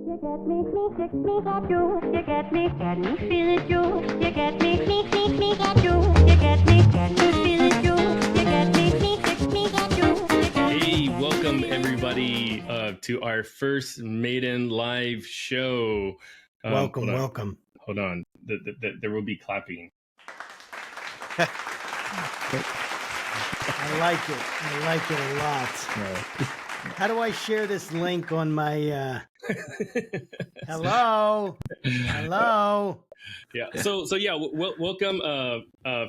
You get me, get you. You get me, feel it, you. You get me, get you. You get me, feel it, you. You get me, get you. Hey, welcome everybody to our first maiden live show. Welcome. Hold on. There will be clapping. I like it a lot. How do I share this link on my hello? Yeah. So yeah, welcome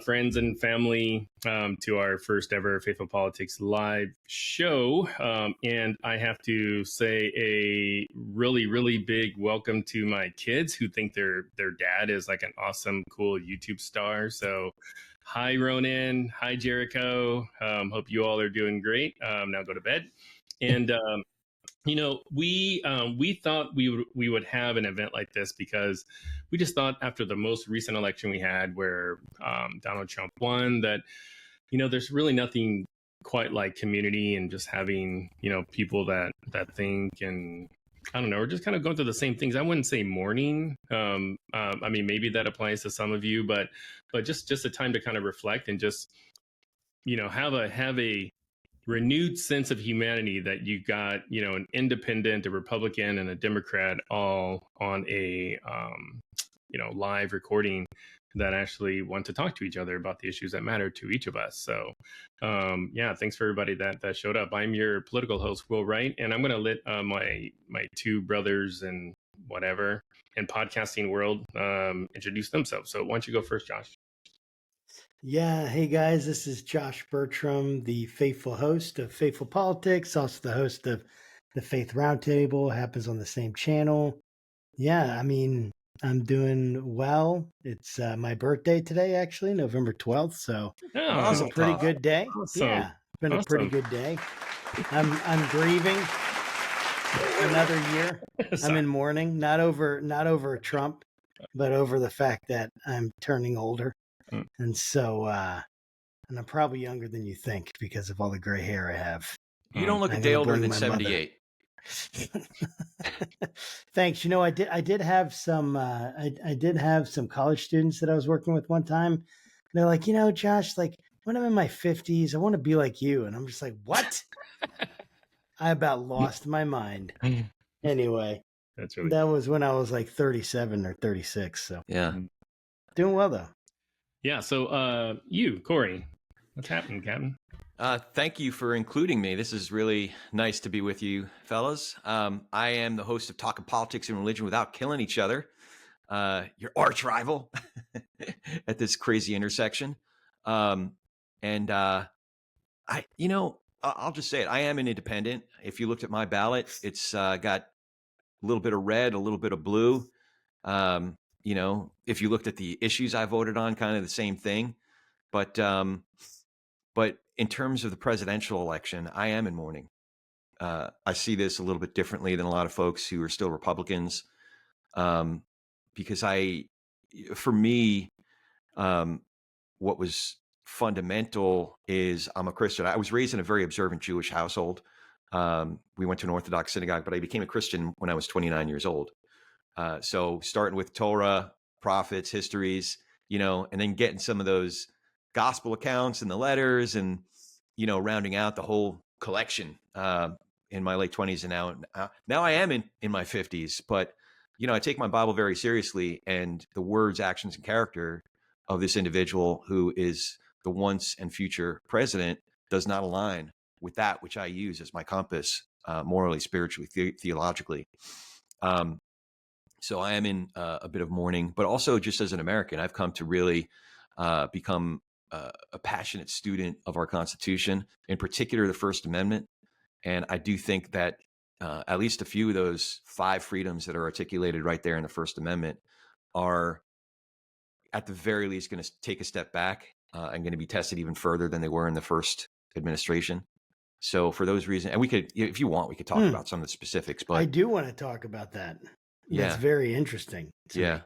friends and family to our first ever Faithful Politics live show. And I have to say a really big welcome to my kids who think their dad is like an awesome, cool YouTube star. So hi Ronan, hi Jericho. Hope you all are doing great. Now go to bed. And you know, we thought we would have an event like this because we just thought after the most recent election we had where Donald Trump won that, you know, there's really nothing quite like community and just having, you know, people that think, and I don't know, we're just kind of going through the same things. I wouldn't say mourning. I mean, maybe that applies to some of you, but just a time to kind of reflect and just, you know, have a renewed sense of humanity that you got, you know, an independent, a Republican, and a Democrat all on a, you know, live recording that actually want to talk to each other about the issues that matter to each of us. So, yeah, thanks for everybody that showed up. I'm your political host, Will Wright, and I'm going to let my two brothers and whatever in podcasting world introduce themselves. So why don't you go first, Josh? Yeah, hey guys, this is Josh Burtram, the faithful host of Faithful Politics, also the host of the Faith Roundtable, happens on the same channel. Yeah, I mean, I'm doing well. It's my birthday today, actually, November 12th, so it's a pretty good day. Awesome. Yeah, it's been a pretty good day. I'm grieving another year. I'm in mourning, not over Trump, but over the fact that I'm turning older. And so, and I'm probably younger than you think because of all the gray hair I have. You don't look a day older than 78. Thanks. You know, I did have some, I did have some college students that I was working with one time. And they're like, you know, Josh, like when I'm in my 50s, I want to be like you. And I'm just like, what? I about lost my mind. Anyway, that was when I was like 37 or 36. So yeah, doing well though. Yeah. So you, Corey, what's happening, Captain? thank you for including me. This is really nice to be with you, fellas. I am the host of Talking Politics and Religion Without Killing Each Other, your arch rival at this crazy intersection. I'll just say it. I am an independent. If you looked at my ballot, it's got a little bit of red, a little bit of blue. You know, if you looked at the issues I voted on, kind of the same thing. But in terms of the presidential election, I am in mourning. I see this a little bit differently than a lot of folks who are still Republicans, because for me, what was fundamental is I'm a Christian. I was raised in a very observant Jewish household. We went to an Orthodox synagogue, but I became a Christian when I was 29 years old. So starting with Torah, prophets, histories, you know, and then getting some of those gospel accounts and the letters and, you know, rounding out the whole collection in my late 20s. And now I am in my 50s, but, you know, I take my Bible very seriously, and the words, actions, and character of this individual who is the once and future president does not align with that which I use as my compass, morally, spiritually, theologically. So I am in a bit of mourning, but also just as an American, I've come to really become a passionate student of our Constitution, in particular the First Amendment. And I do think that at least a few of those 5 freedoms that are articulated right there in the First Amendment are at the very least going to take a step back and going to be tested even further than they were in the first administration. So for those reasons, and we could, if you want, we could talk about some of the specifics, but I do want to talk about that. That's very interesting. Yeah.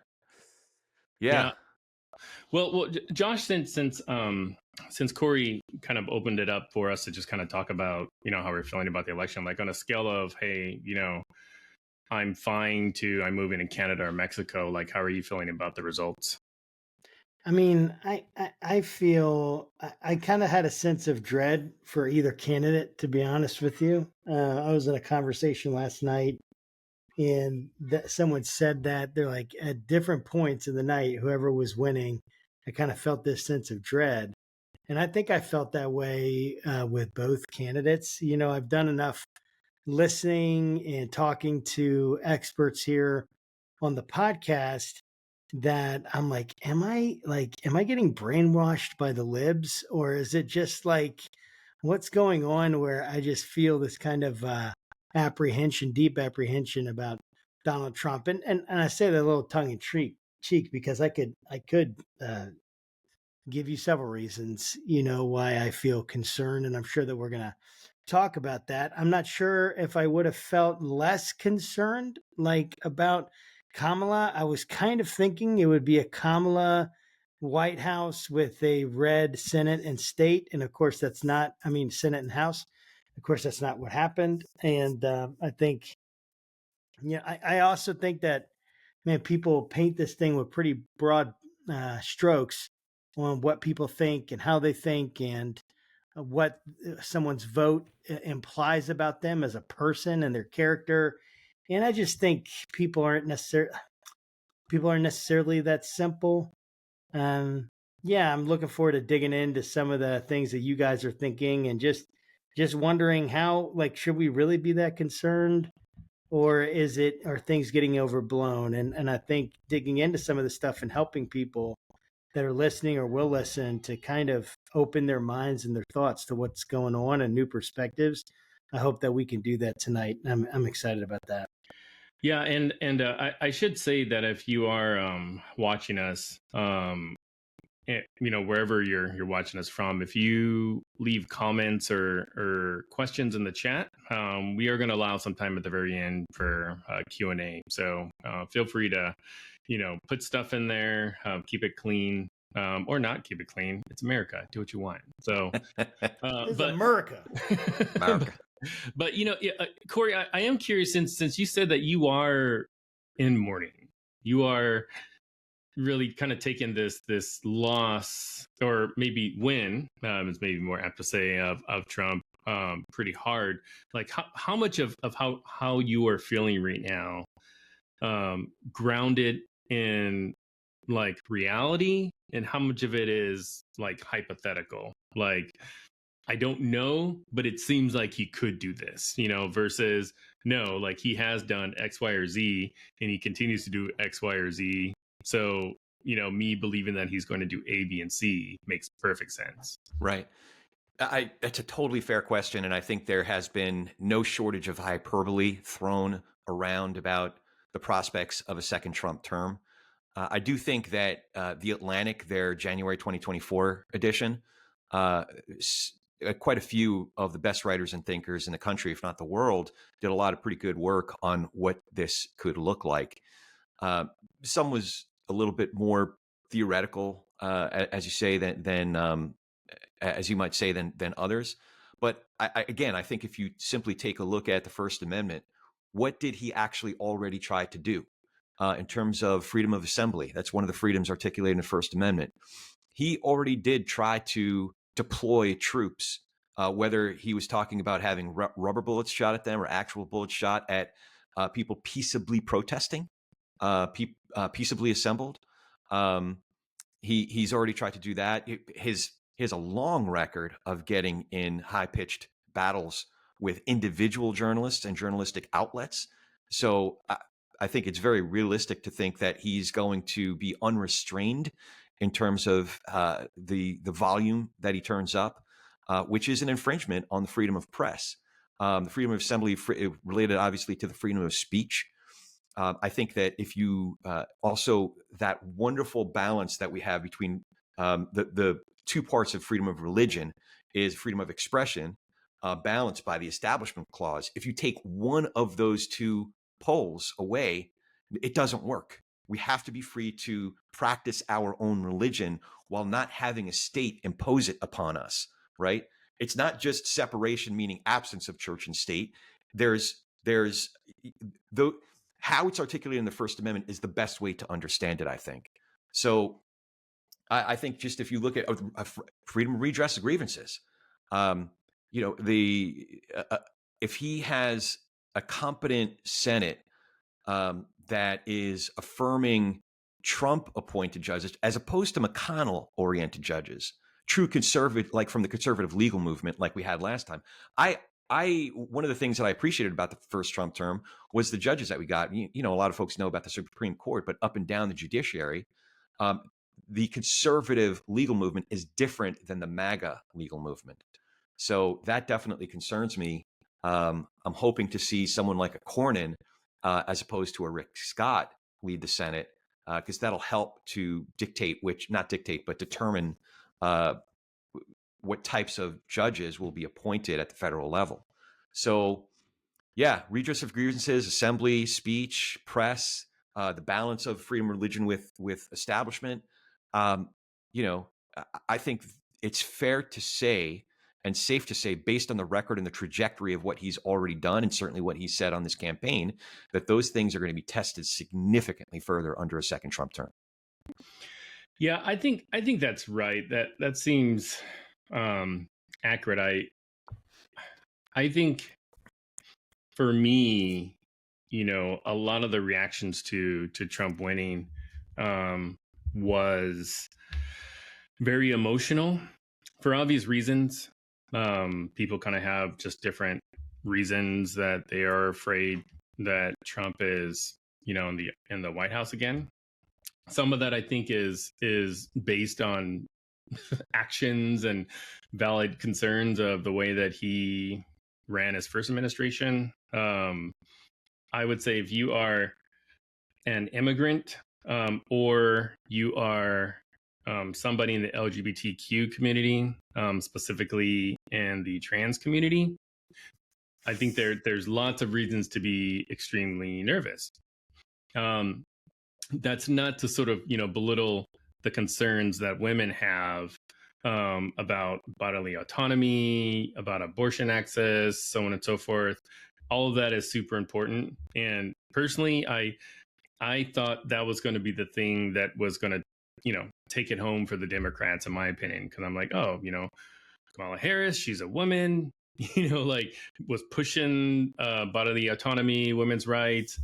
Well, Josh, since Corey kind of opened it up for us to just kind of talk about, you know, how we're feeling about the election, like on a scale of, hey, you know, I'm fine to I'm moving to Canada or Mexico. Like, how are you feeling about the results? I mean, I feel I kind of had a sense of dread for either candidate, to be honest with you. I was in a conversation last night, and someone said that they're like at different points in the night, whoever was winning, I kind of felt this sense of dread, and I think I felt that way with both candidates. You know, I've done enough listening and talking to experts here on the podcast that I'm am I getting brainwashed by the libs, or is it just like what's going on where I just feel this kind of apprehension, deep apprehension about Donald Trump, and I say that a little tongue in cheek because I could give you several reasons, you know, why I feel concerned, and I'm sure that we're gonna talk about that. I'm not sure if I would have felt less concerned like about Kamala. I was kind of thinking it would be a Kamala White House with a red Senate and state. And of course, that's not, I mean, Senate and House. Of course, that's not what happened. And I think, yeah, I also think that, man, people paint this thing with pretty broad strokes on what people think and how they think and what someone's vote implies about them as a person and their character. And I just think people aren't necessarily that simple. Yeah, I'm looking forward to digging into some of the things that you guys are thinking and just wondering how, like, should we really be that concerned, or are things getting overblown? And I think digging into some of the stuff and helping people that are listening or will listen to kind of open their minds and their thoughts to what's going on and new perspectives. I hope that we can do that tonight. I'm excited about that. Yeah, and I should say that if you are watching us, you know, wherever you're watching us from, if you leave comments or questions in the chat, we are going to allow some time at the very end for Q&A. So feel free to, you know, put stuff in there, keep it clean, or not keep it clean. It's America. Do what you want. So, This is but America. America. But you know, Corey, I am curious since you said that you are in mourning, you are really kind of taking this loss or maybe win, is maybe more apt to say, of Trump pretty hard. Like how much of how you are feeling right now grounded in like reality, and how much of it is like hypothetical, like I don't know, but it seems like he could do this, you know, versus no, like he has done X, Y, or Z, and he continues to do X, Y, or Z. So, you know, me believing that he's going to do A, B, and C makes perfect sense. Right. That's a totally fair question. And I think there has been no shortage of hyperbole thrown around about the prospects of a second Trump term. I do think that The Atlantic, their January 2024 edition, quite a few of the best writers and thinkers in the country, if not the world, did a lot of pretty good work on what this could look like. Some was a little bit more theoretical, as you say, than as you might say, than others. But again, I think if you simply take a look at the First Amendment, what did he actually already try to do in terms of freedom of assembly? That's one of the freedoms articulated in the First Amendment. He already did try to deploy troops, whether he was talking about having rubber bullets shot at them or actual bullets shot at people peaceably protesting, peaceably assembled. He's already tried to do that. He has a long record of getting in high-pitched battles with individual journalists and journalistic outlets. So I think it's very realistic to think that he's going to be unrestrained in terms of the volume that he turns up, which is an infringement on the freedom of press. The freedom of assembly related obviously to the freedom of speech. I think that if you also that wonderful balance that we have between the two parts of freedom of religion is freedom of expression, balanced by the Establishment Clause. If you take one of those two poles away, it doesn't work. We have to be free to practice our own religion while not having a state impose it upon us, right? It's not just separation, meaning absence of church and state. There's how it's articulated in the First Amendment is the best way to understand it, I think. So I think just if you look at freedom of redress of grievances, if he has a competent Senate that is affirming Trump-appointed judges as opposed to McConnell-oriented judges, true conservative, like from the conservative legal movement, like we had last time. One of the things that I appreciated about the first Trump term was the judges that we got. A lot of folks know about the Supreme Court, but up and down the judiciary, the conservative legal movement is different than the MAGA legal movement. So that definitely concerns me. I'm hoping to see someone like a Cornyn, as opposed to a Rick Scott, lead the Senate, because that'll help to determine what types of judges will be appointed at the federal level. So, yeah, redress of grievances, assembly, speech, press, the balance of freedom of religion with establishment. I think it's fair to say and safe to say, based on the record and the trajectory of what he's already done, and certainly what he said on this campaign, that those things are going to be tested significantly further under a second Trump term. Yeah, I think that's right. That seems accurate. I think for me, a lot of the reactions to Trump winning was very emotional for obvious reasons. People kind of have just different reasons that they are afraid that Trump is, in the White House again. Some of that I think is based on actions and valid concerns of the way that he ran his first administration. I would say if you are an immigrant or you are somebody in the LGBTQ community, specifically in the trans community, I think there's lots of reasons to be extremely nervous. That's not to sort of, belittle the concerns that women have about bodily autonomy, about abortion access, so on and so forth. All of that is super important. And personally, I thought that was going to be the thing that was going to, take it home for the Democrats, in my opinion, because I'm like, Kamala Harris, she's a woman, was pushing bodily autonomy, women's rights,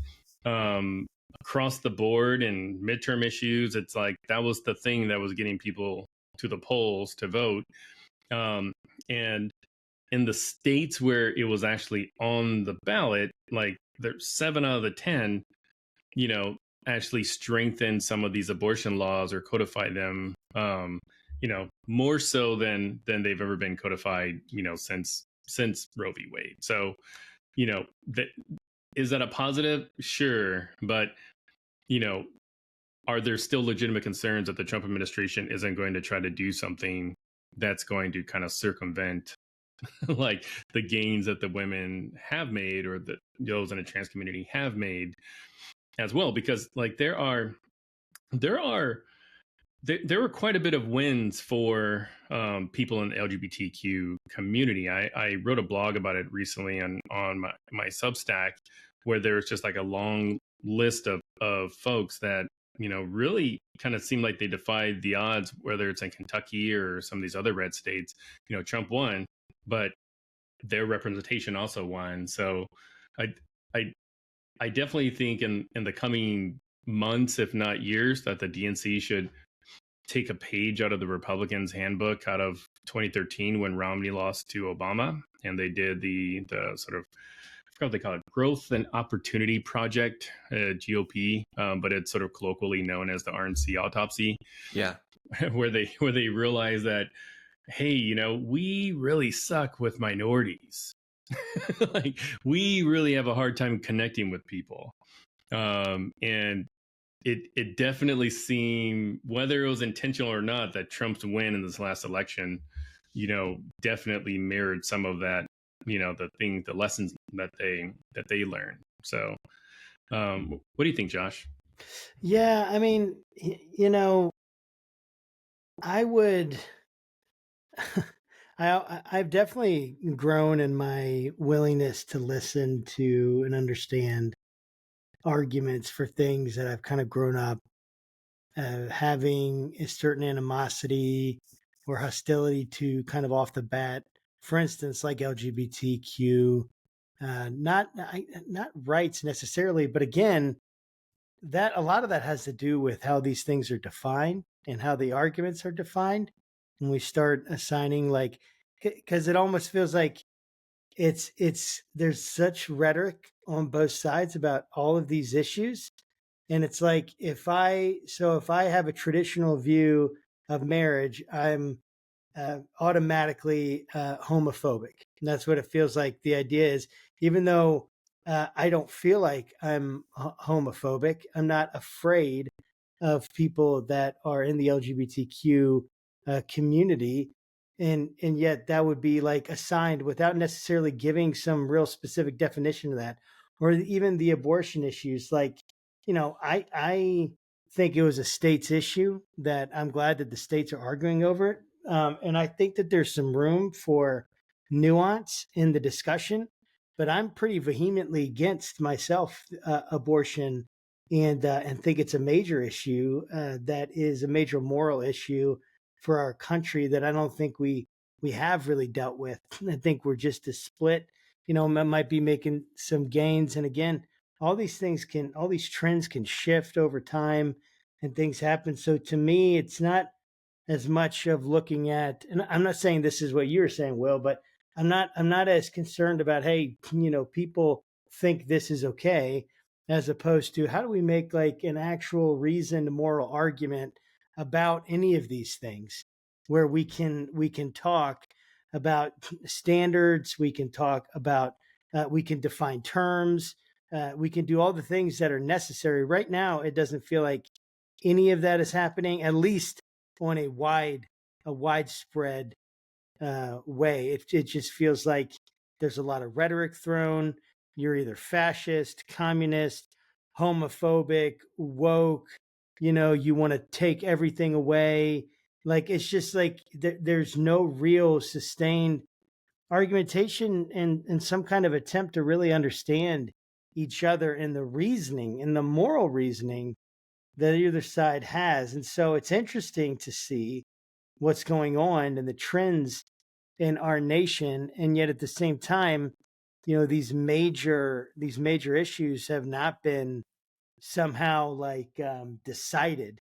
across the board and midterm issues. It's like that was the thing that was getting people to the polls to vote. And in the states where it was actually on the ballot, like there's 7 out of the 10, actually strengthen some of these abortion laws or codify them, more so than they've ever been codified, since Roe v. Wade. So, is that a positive? Sure. But, are there still legitimate concerns that the Trump administration isn't going to try to do something that's going to kind of circumvent like the gains that the women have made or that those in the trans community have made as well? Because like there were quite a bit of wins for people in the LGBTQ community. I wrote a blog about it recently on my Substack, where there's just like a long list of folks that, really kind of seemed like they defied the odds, whether it's in Kentucky or some of these other red states. Trump won, but their representation also won. So I definitely think in the coming months, if not years, that the DNC should take a page out of the Republicans' handbook out of 2013 when Romney lost to Obama, and they did the sort of, I forgot what they call it, Growth and Opportunity Project, GOP, but it's sort of colloquially known as the RNC autopsy. Yeah, where they realize that, hey, we really suck with minorities. Like we really have a hard time connecting with people, and it definitely seemed, whether it was intentional or not, that Trump's win in this last election, definitely mirrored some of that, the lessons that they learned. So, what do you think, Josh? Yeah, I mean, I would. I've definitely grown in my willingness to listen to and understand arguments for things that I've kind of grown up having a certain animosity or hostility to kind of off the bat. For instance, like LGBTQ, not rights necessarily, but again, that a lot of that has to do with how these things are defined and how the arguments are defined. When we start assigning like, because it almost feels like it's there's such rhetoric on both sides about all of these issues, and it's like if I have a traditional view of marriage, I'm automatically homophobic. And that's what it feels like. The idea is, even though I don't feel like I'm homophobic, I'm not afraid of people that are in the LGBTQ community. And yet that would be like assigned without necessarily giving some real specific definition of that, or even the abortion issues. Like, I think it was a state's issue that I'm glad that the states are arguing over it. And I think that there's some room for nuance in the discussion, but I'm pretty vehemently against myself abortion, and think it's a major issue that is a major moral issue for our country that I don't think we have really dealt with. I think we're just a split. Might be making some gains, and again, all these trends can shift over time, and things happen. So to me, it's not as much of looking at, and I'm not saying this is what you were saying, Will, but I'm not as concerned about, hey, people think this is okay, as opposed to how do we make like an actual reasoned moral argument about any of these things, where we can talk about standards, we can talk about we can define terms, we can do all the things that are necessary. Right now, it doesn't feel like any of that is happening, at least on a widespread way. It just feels like there's a lot of rhetoric thrown. You're either fascist, communist, homophobic, woke. You want to take everything away. Like, it's just like there's no real sustained argumentation and some kind of attempt to really understand each other and the reasoning and the moral reasoning that either side has. And so it's interesting to see what's going on and the trends in our nation. And yet at the same time, these major issues have not been somehow like decided,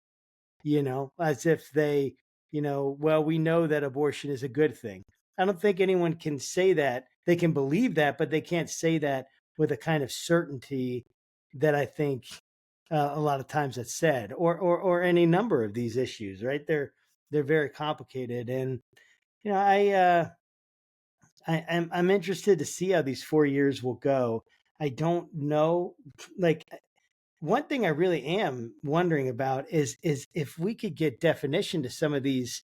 as if they, well, we know that abortion is a good thing. I don't think anyone can say that. They can believe that, but they can't say that with a kind of certainty that I think a lot of times it's said, or any number of these issues, right? They're very complicated, and I'm interested to see how these 4 years will go. I don't know, like, one thing I really am wondering about is if we could get definition to some of these,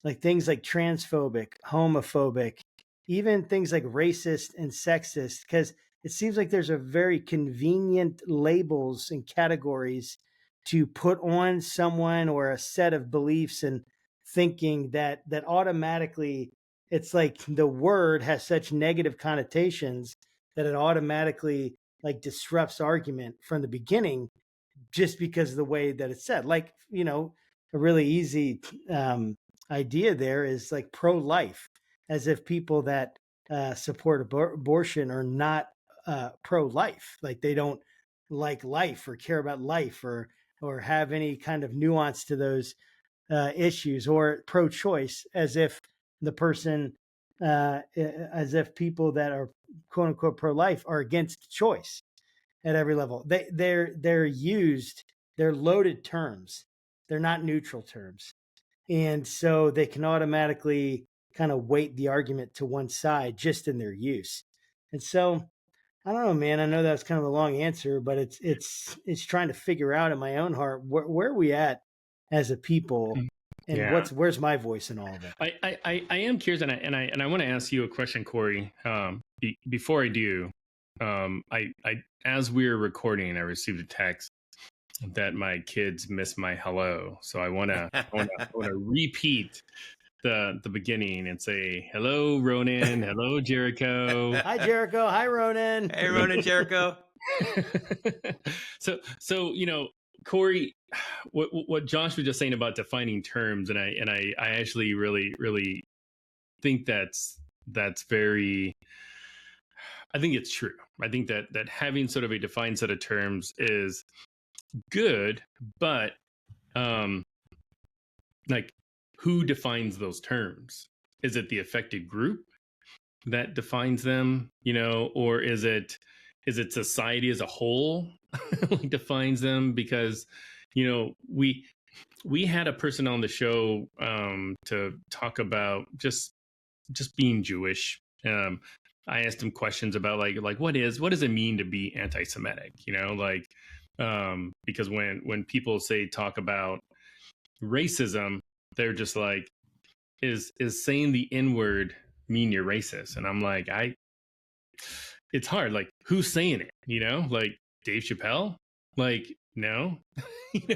like things like transphobic, homophobic, even things like racist and sexist, because it seems like there's a very convenient labels and categories to put on someone or a set of beliefs and thinking that automatically, it's like the word has such negative connotations that it automatically like disrupts argument from the beginning, just because of the way that it's said. Like, a really easy idea there is like pro-life, as if people that support abortion are not pro-life, like they don't like life or care about life or have any kind of nuance to those issues, or pro-choice, as if the person as if people that are quote unquote pro-life are against choice at every level. They're loaded terms. They're not neutral terms. And so they can automatically kind of weight the argument to one side just in their use. And so I don't know, man. I know that's kind of a long answer, but it's trying to figure out in my own heart where are we at as a people, and Yeah. where's my voice in all of it. I am curious, and I want to ask you a question, Corey. Before I do, I as we were recording, I received a text that my kids missed my hello, so I want to repeat the beginning and say hello, Ronan. Hello, Jericho. Hi, Jericho. Hi, Ronan. Hey, Ronan, Jericho. So Corey, what Josh was just saying about defining terms, and I actually really think that's very. I think it's true. I think that having sort of a defined set of terms is good, but like, who defines those terms? Is it the affected group that defines them, or is it society as a whole like defines them? Because we had a person on the show to talk about just being Jewish. I asked him questions about like what does it mean to be anti-Semitic? Because when people talk about racism, they're just like, is saying the N-word mean you're racist? And I'm like, it's hard. Like, who's saying it? Like Dave Chappelle? Like, no.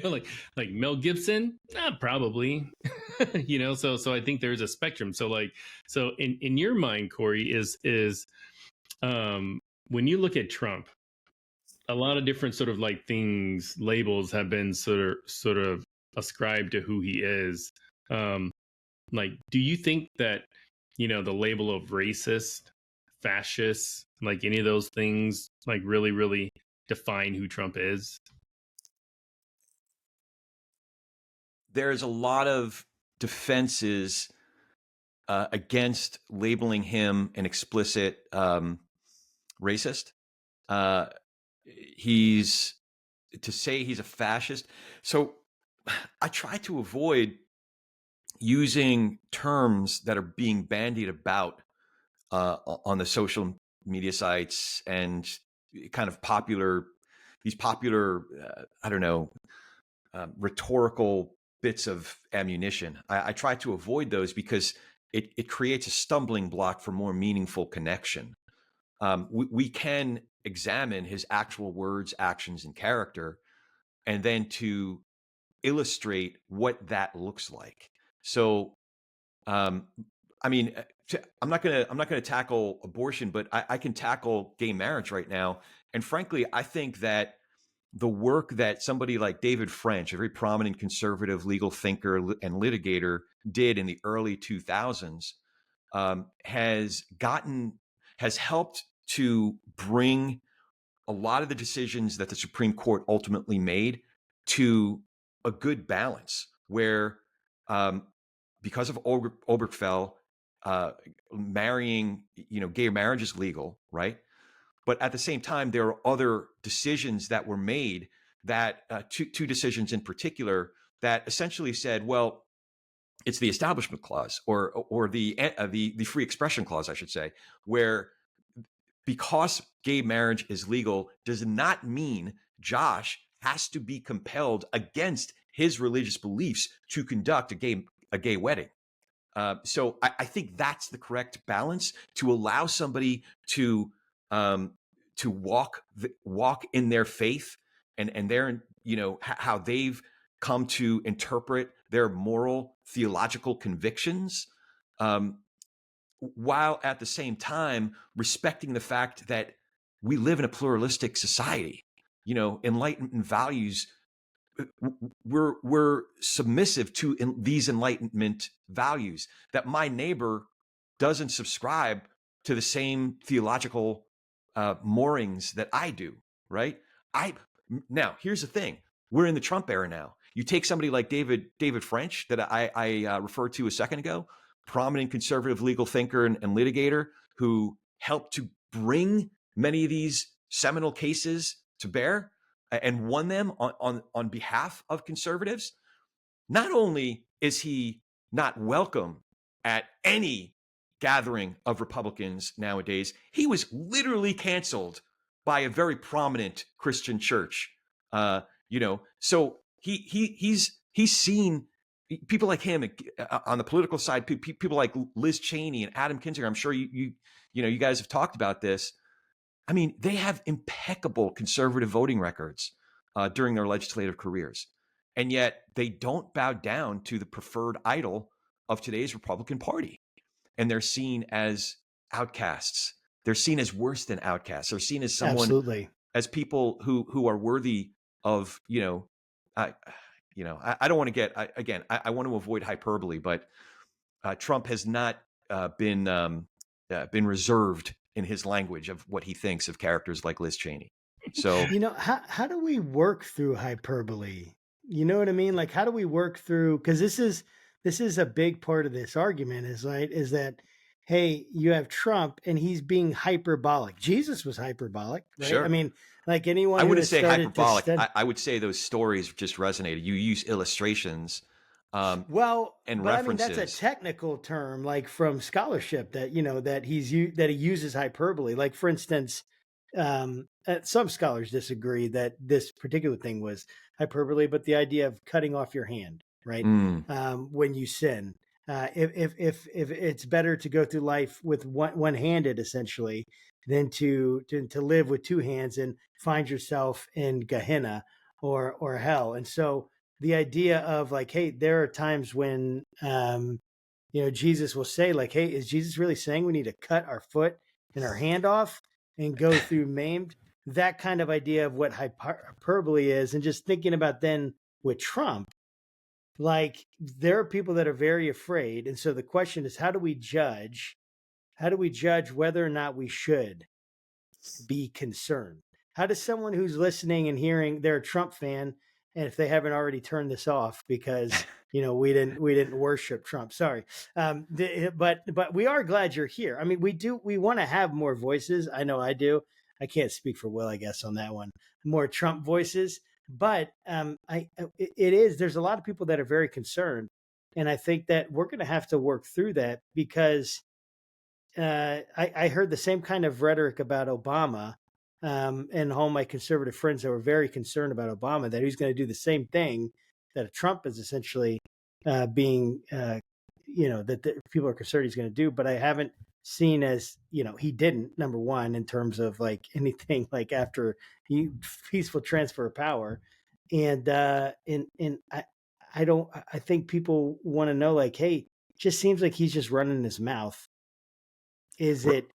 like Mel Gibson? Probably. So I think there's a spectrum. So in your mind, Corey, is when you look at Trump, a lot of different sort of like labels have been sort of ascribed to who he is. Like, do you think that the label of racist, fascist, like any of those things, like really define who Trump is? There's a lot of defenses against labeling him an explicit racist. To say he's a fascist. So I try to avoid using terms that are being bandied about on the social media sites and kind of these popular, rhetorical bits of ammunition. I try to avoid those because it creates a stumbling block for more meaningful connection. We can examine his actual words, actions, and character, and then to illustrate what that looks like. So, I'm not gonna tackle abortion, but I can tackle gay marriage right now. And frankly, I think that the work that somebody like David French, a very prominent conservative legal thinker and litigator, did in the early 2000s has helped to bring a lot of the decisions that the Supreme Court ultimately made to a good balance where, because of Obergefell, marrying, gay marriage is legal, right? But at the same time, there are other decisions that were made that two decisions in particular that essentially said, well, it's the Establishment Clause or the Free Expression Clause, I should say, where because gay marriage is legal does not mean Josh has to be compelled against his religious beliefs to conduct a gay wedding. So I think that's the correct balance, to allow somebody to walk in their faith and their, how they've come to interpret their moral theological convictions, while at the same time respecting the fact that we live in a pluralistic society. Enlightenment values, we're submissive to these Enlightenment values, that my neighbor doesn't subscribe to the same theological moorings that I do, right? Now, here's the thing. We're in the Trump era now. You take somebody like David French that I referred to a second ago, prominent conservative legal thinker and litigator who helped to bring many of these seminal cases to bear and won them on behalf of conservatives. Not only is he not welcome at any gathering of Republicans nowadays, he was literally canceled by a very prominent Christian church. So he's seen people like him on the political side, people like Liz Cheney and Adam Kinzinger. I'm sure you guys have talked about this. I mean, they have impeccable conservative voting records during their legislative careers, and yet they don't bow down to the preferred idol of today's Republican Party. And they're seen as outcasts. They're seen as worse than outcasts. They're seen as someone, Absolutely. as people who are worthy of, I don't want to get, I want to avoid hyperbole, but Trump has not been reserved in his language of what he thinks of characters like Liz Cheney. So, How do we work through hyperbole? You know what I mean? Like, how do we work through? Because this is a big part of this argument. Is that, hey, you have Trump and he's being hyperbolic. Jesus was hyperbolic, right? sure. I mean, like anyone I who wouldn't has say started hyperbolic. to study. I would say those stories just resonated. You use illustrations Well, and but I mean that's a references. technical term, like from scholarship that that that he uses hyperbole. Like for instance, some scholars disagree that this particular thing was hyperbole, but the idea of cutting off your hand, right, Mm, when you sin, if it's better to go through life with one handed essentially than to live with two hands and find yourself in Gehenna or hell, and so the idea of like, hey, there are times when Jesus will say like, hey, is Jesus really saying we need to cut our foot and our hand off and go through maimed? That kind of idea of what hyperbole is, and just thinking about then with Trump, like there are people that are very afraid, and so the question is, how do we judge? How do we judge whether or not we should be concerned? How does someone who's listening and hearing they're a Trump fan, and if they haven't already turned this off because we didn't worship Trump, sorry, but we are glad you're here. I mean, we want to have more voices. I know I do. I can't speak for Will, I guess, on that one. More Trump voices, but it is. There's a lot of people that are very concerned, and I think that we're going to have to work through that because I heard the same kind of rhetoric about Obama, and all my conservative friends that were very concerned about Obama, that he's going to do the same thing that Trump is essentially being, that people are concerned he's going to do. But I haven't seen as, he didn't, number one, in terms of like anything like after he peaceful transfer of power. And I think people want to know like, hey, it just seems like he's just running his mouth. Is it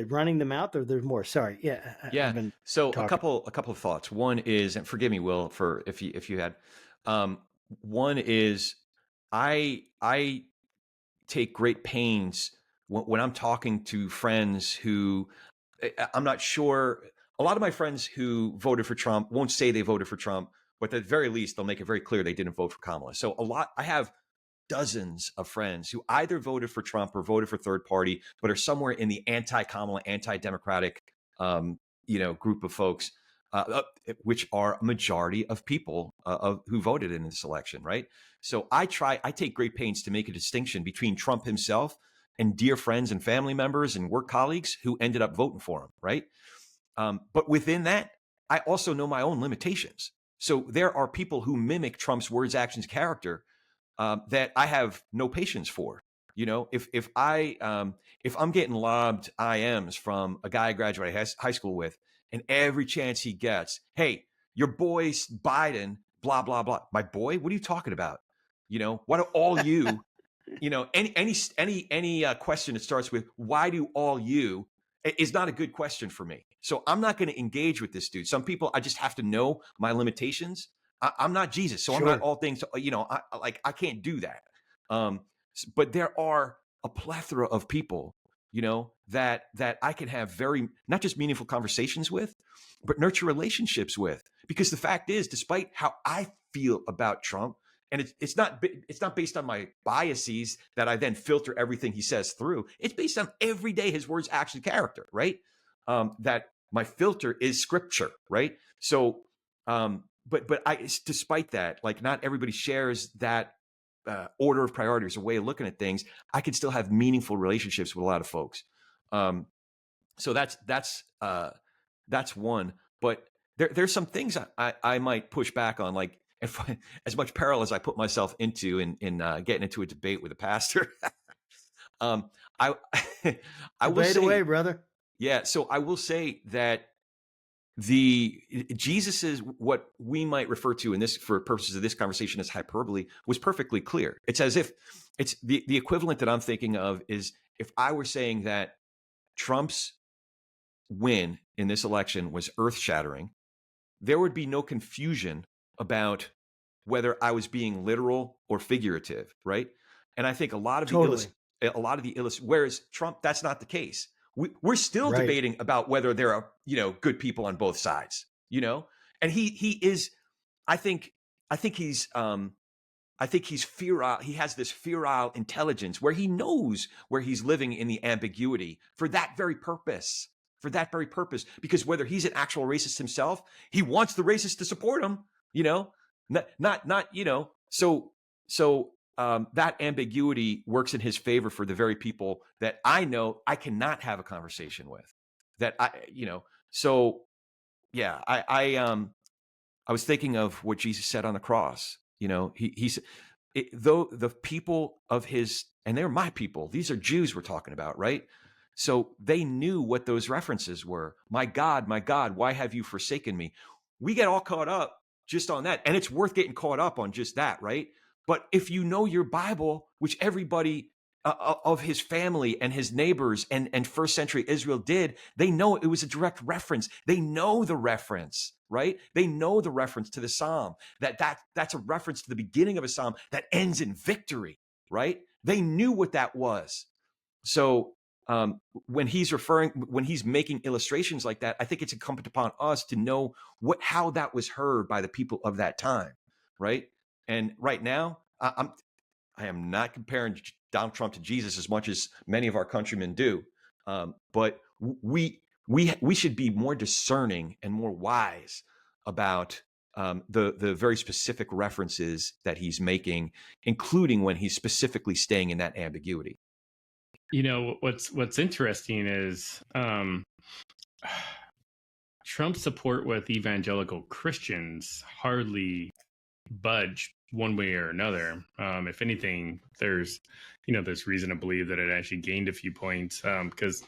running the mouth or there's more? Sorry. Yeah. yeah. I've been So talking. a couple of thoughts. One is, and forgive me, Will, for if you had, one is, I take great pains when I'm talking to friends who I'm not sure. A lot of my friends who voted for Trump won't say they voted for Trump, but at the very least, they'll make it very clear they didn't vote for Kamala. So I have dozens of friends who either voted for Trump or voted for third party, but are somewhere in the anti-Kamala, anti-democratic, group of folks, which are a majority of people who voted in this election, right? So I take great pains to make a distinction between Trump himself and dear friends and family members and work colleagues who ended up voting for him, right? But within that, I also know my own limitations. So there are people who mimic Trump's words, actions, character that I have no patience for. If I'm getting lobbed IMs from a guy I graduated high school with, and every chance he gets, hey, your boy Biden, blah blah blah. My boy, what are you talking about? Why do all you? Any question that starts with why do all you is not a good question for me. So I'm not going to engage with this dude. Some people, I just have to know my limitations. I'm not Jesus, so I'm not Sure. all things. I can't do that. But there are a plethora of people, that I can have very not just meaningful conversations with, but nurture relationships with. Because the fact is, despite how I feel about Trump, and it's not based on my biases that I then filter everything he says through. It's based on every day his words, action, character, right? That my filter is scripture, right? So, but despite that, like not everybody shares that order of priorities or way of looking at things. I can still have meaningful relationships with a lot of folks. So that's one. But there's some things I might push back on, like if as much peril as I put myself into in getting into a debate with a pastor. I I will Debate say, away, brother. yeah. So I will say that Jesus is what we might refer to in this, for purposes of this conversation, as hyperbole, was perfectly clear. It's as if it's the equivalent that I'm thinking of is if I were saying that Trump's win in this election was earth-shattering, there would be no confusion about whether I was being literal or figurative, right? And I think a lot of Totally. whereas Trump, that's not the case. We're still Right. debating about whether there are, good people on both sides, and he is, I think he's feral. He has this feral intelligence where he knows where he's living in the ambiguity for that very purpose. Because whether he's an actual racist himself, he wants the racists to support him. Not. So that ambiguity works in his favor for the very people that I know I cannot have a conversation with. So yeah, I was thinking of what Jesus said on the cross. Though the people of his, and they're my people, these are Jews we're talking about, right? So they knew what those references were. My God, why have you forsaken me? We get all caught up just on that. And it's worth getting caught up on just that, right? But if you know your Bible, which everybody of his family and his neighbors and first century Israel did, they know it was a direct reference. They know the reference, right? They know the reference to the Psalm, that's a reference to the beginning of a Psalm that ends in victory, right? They knew what that was. So when he's making illustrations like that, I think it's incumbent upon us to know how that was heard by the people of that time, right? And right now, I am not comparing Donald Trump to Jesus as much as many of our countrymen do, but we should be more discerning and more wise about the very specific references that he's making, including when he's specifically staying in that ambiguity. What's interesting is Trump's support with evangelical Christians hardly budge one way or another. If anything, there's reason to believe that it actually gained a few points, because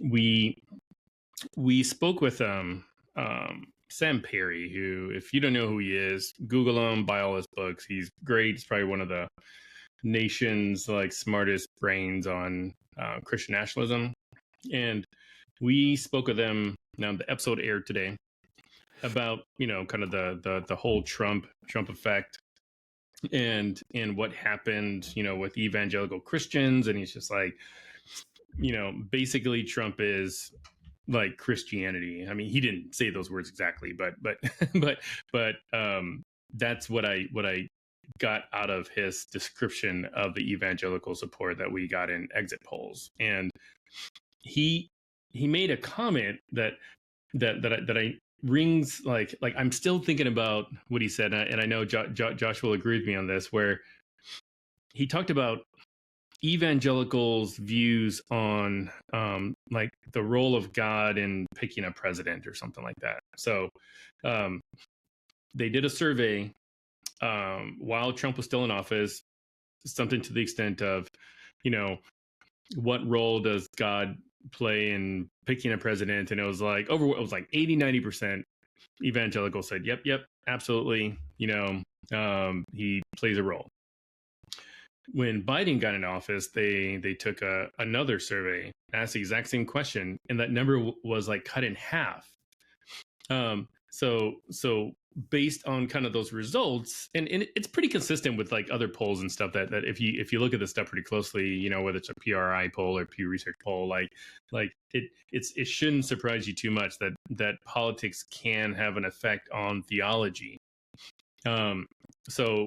we spoke with Sam Perry, who, if you don't know who he is, Google him, buy all his books. He's great. He's probably one of the nation's smartest brains on Christian nationalism. And we spoke with them. Now the episode aired today about kind of the whole Trump effect and what happened with evangelical Christians. And he's just like, basically Trump is like Christianity. I mean, he didn't say those words exactly, but that's what I got out of his description of the evangelical support that we got in exit polls. And he made a comment that I rings like I'm still thinking about what he said, and I know Josh will agree with me on this, where he talked about evangelicals' views on the role of God in picking a president or something like that. So they did a survey while Trump was still in office, something to the extent of, what role does God play in picking a president? And it was like 80-90% evangelicals said, yep, absolutely. He plays a role. When Biden got in office, they took another survey, asked the exact same question, and that number was cut in half. So based on kind of those results, and it's pretty consistent with other polls and stuff that if you look at this stuff pretty closely, whether it's a PRI poll or Pew Research poll, it shouldn't surprise you too much that politics can have an effect on theology. So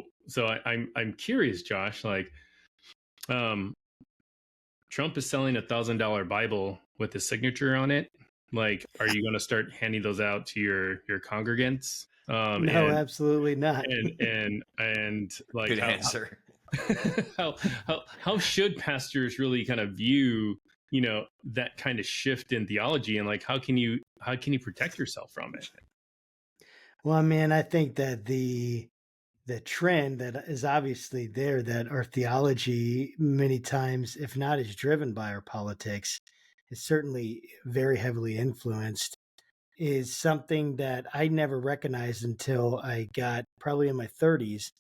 I'm curious, Josh, Trump is selling $1,000 Bible with his signature on it. Are you going to start handing those out to your congregants? No, absolutely not. And good answer. How should pastors really kind of view that kind of shift in theology, and how can you protect yourself from it? Well, man, I think that the trend that is obviously there, that our theology many times, if not is driven by our politics, is certainly very heavily influenced, is something that I never recognized until I got probably in my 30s.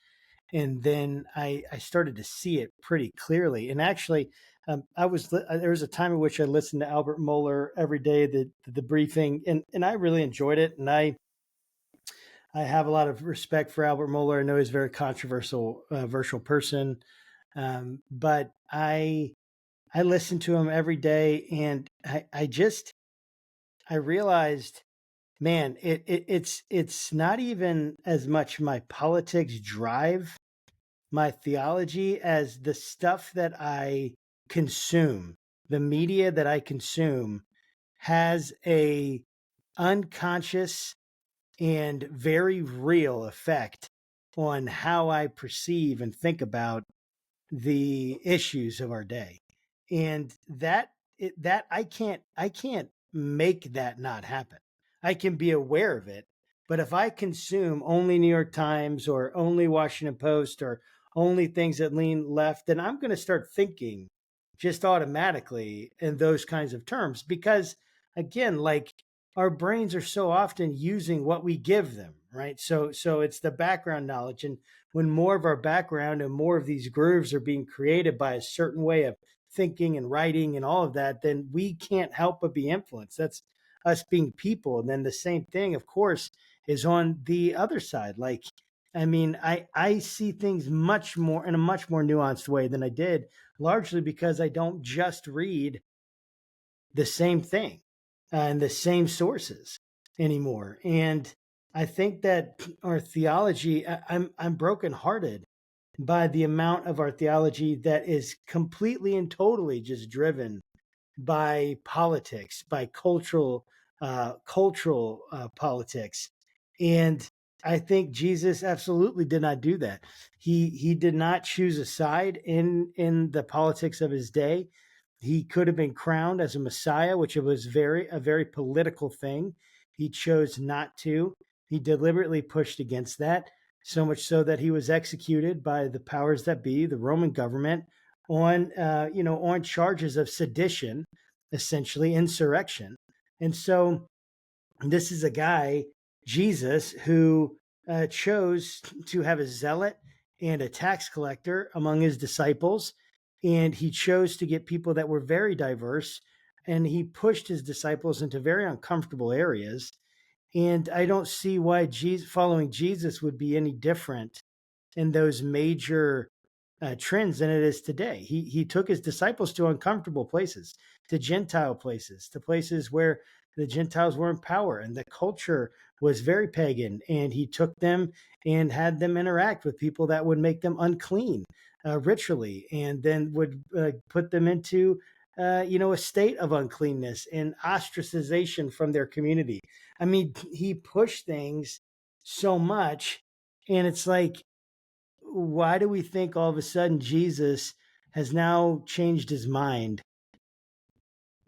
And then I started to see it pretty clearly. And actually, there was a time in which I listened to Albert Mohler every day, the briefing, and I really enjoyed it. And I have a lot of respect for Albert Mohler. I know he's a very controversial person, but I listen to him every day, and I realized, man, it's not even as much my politics drive my theology as the stuff that I consume, the media that I consume has a unconscious and very real effect on how I perceive and think about the issues of our day. And that I can't make that not happen. I can be aware of it, but if I consume only New York Times or only Washington Post or only things that lean left, then I'm going to start thinking just automatically in those kinds of terms, because again, like, our brains are so often using what we give them, right? So it's the background knowledge. And when more of our background and more of these grooves are being created by a certain way of thinking and writing and all of that, then we can't help but be influenced. That's us being people. And then the same thing, of course, is on the other side. Like, I mean, I see things much more in a much more nuanced way than I did, largely because I don't just read the same thing and the same sources anymore. And I think that our theology, I'm brokenhearted by the amount of our theology that is completely and totally just driven by politics, by cultural politics. And I think Jesus absolutely did not do that. He did not choose a side in the politics of his day. He could have been crowned as a Messiah, which was a very political thing. He chose not to. He deliberately pushed against that, so much so that he was executed by the powers that be, the Roman government, on on charges of sedition, essentially insurrection. And so this is a guy, Jesus, who chose to have a zealot and a tax collector among his disciples. And he chose to get people that were very diverse. And he pushed his disciples into very uncomfortable areas. And I don't see why following Jesus would be any different in those major trends than it is today. He took his disciples to uncomfortable places, to Gentile places, to places where the Gentiles were in power and the culture was very pagan. And he took them and had them interact with people that would make them unclean ritually, and then would put them into a state of uncleanness and ostracization from their community. I mean, he pushed things so much, and it's like, why do we think all of a sudden Jesus has now changed his mind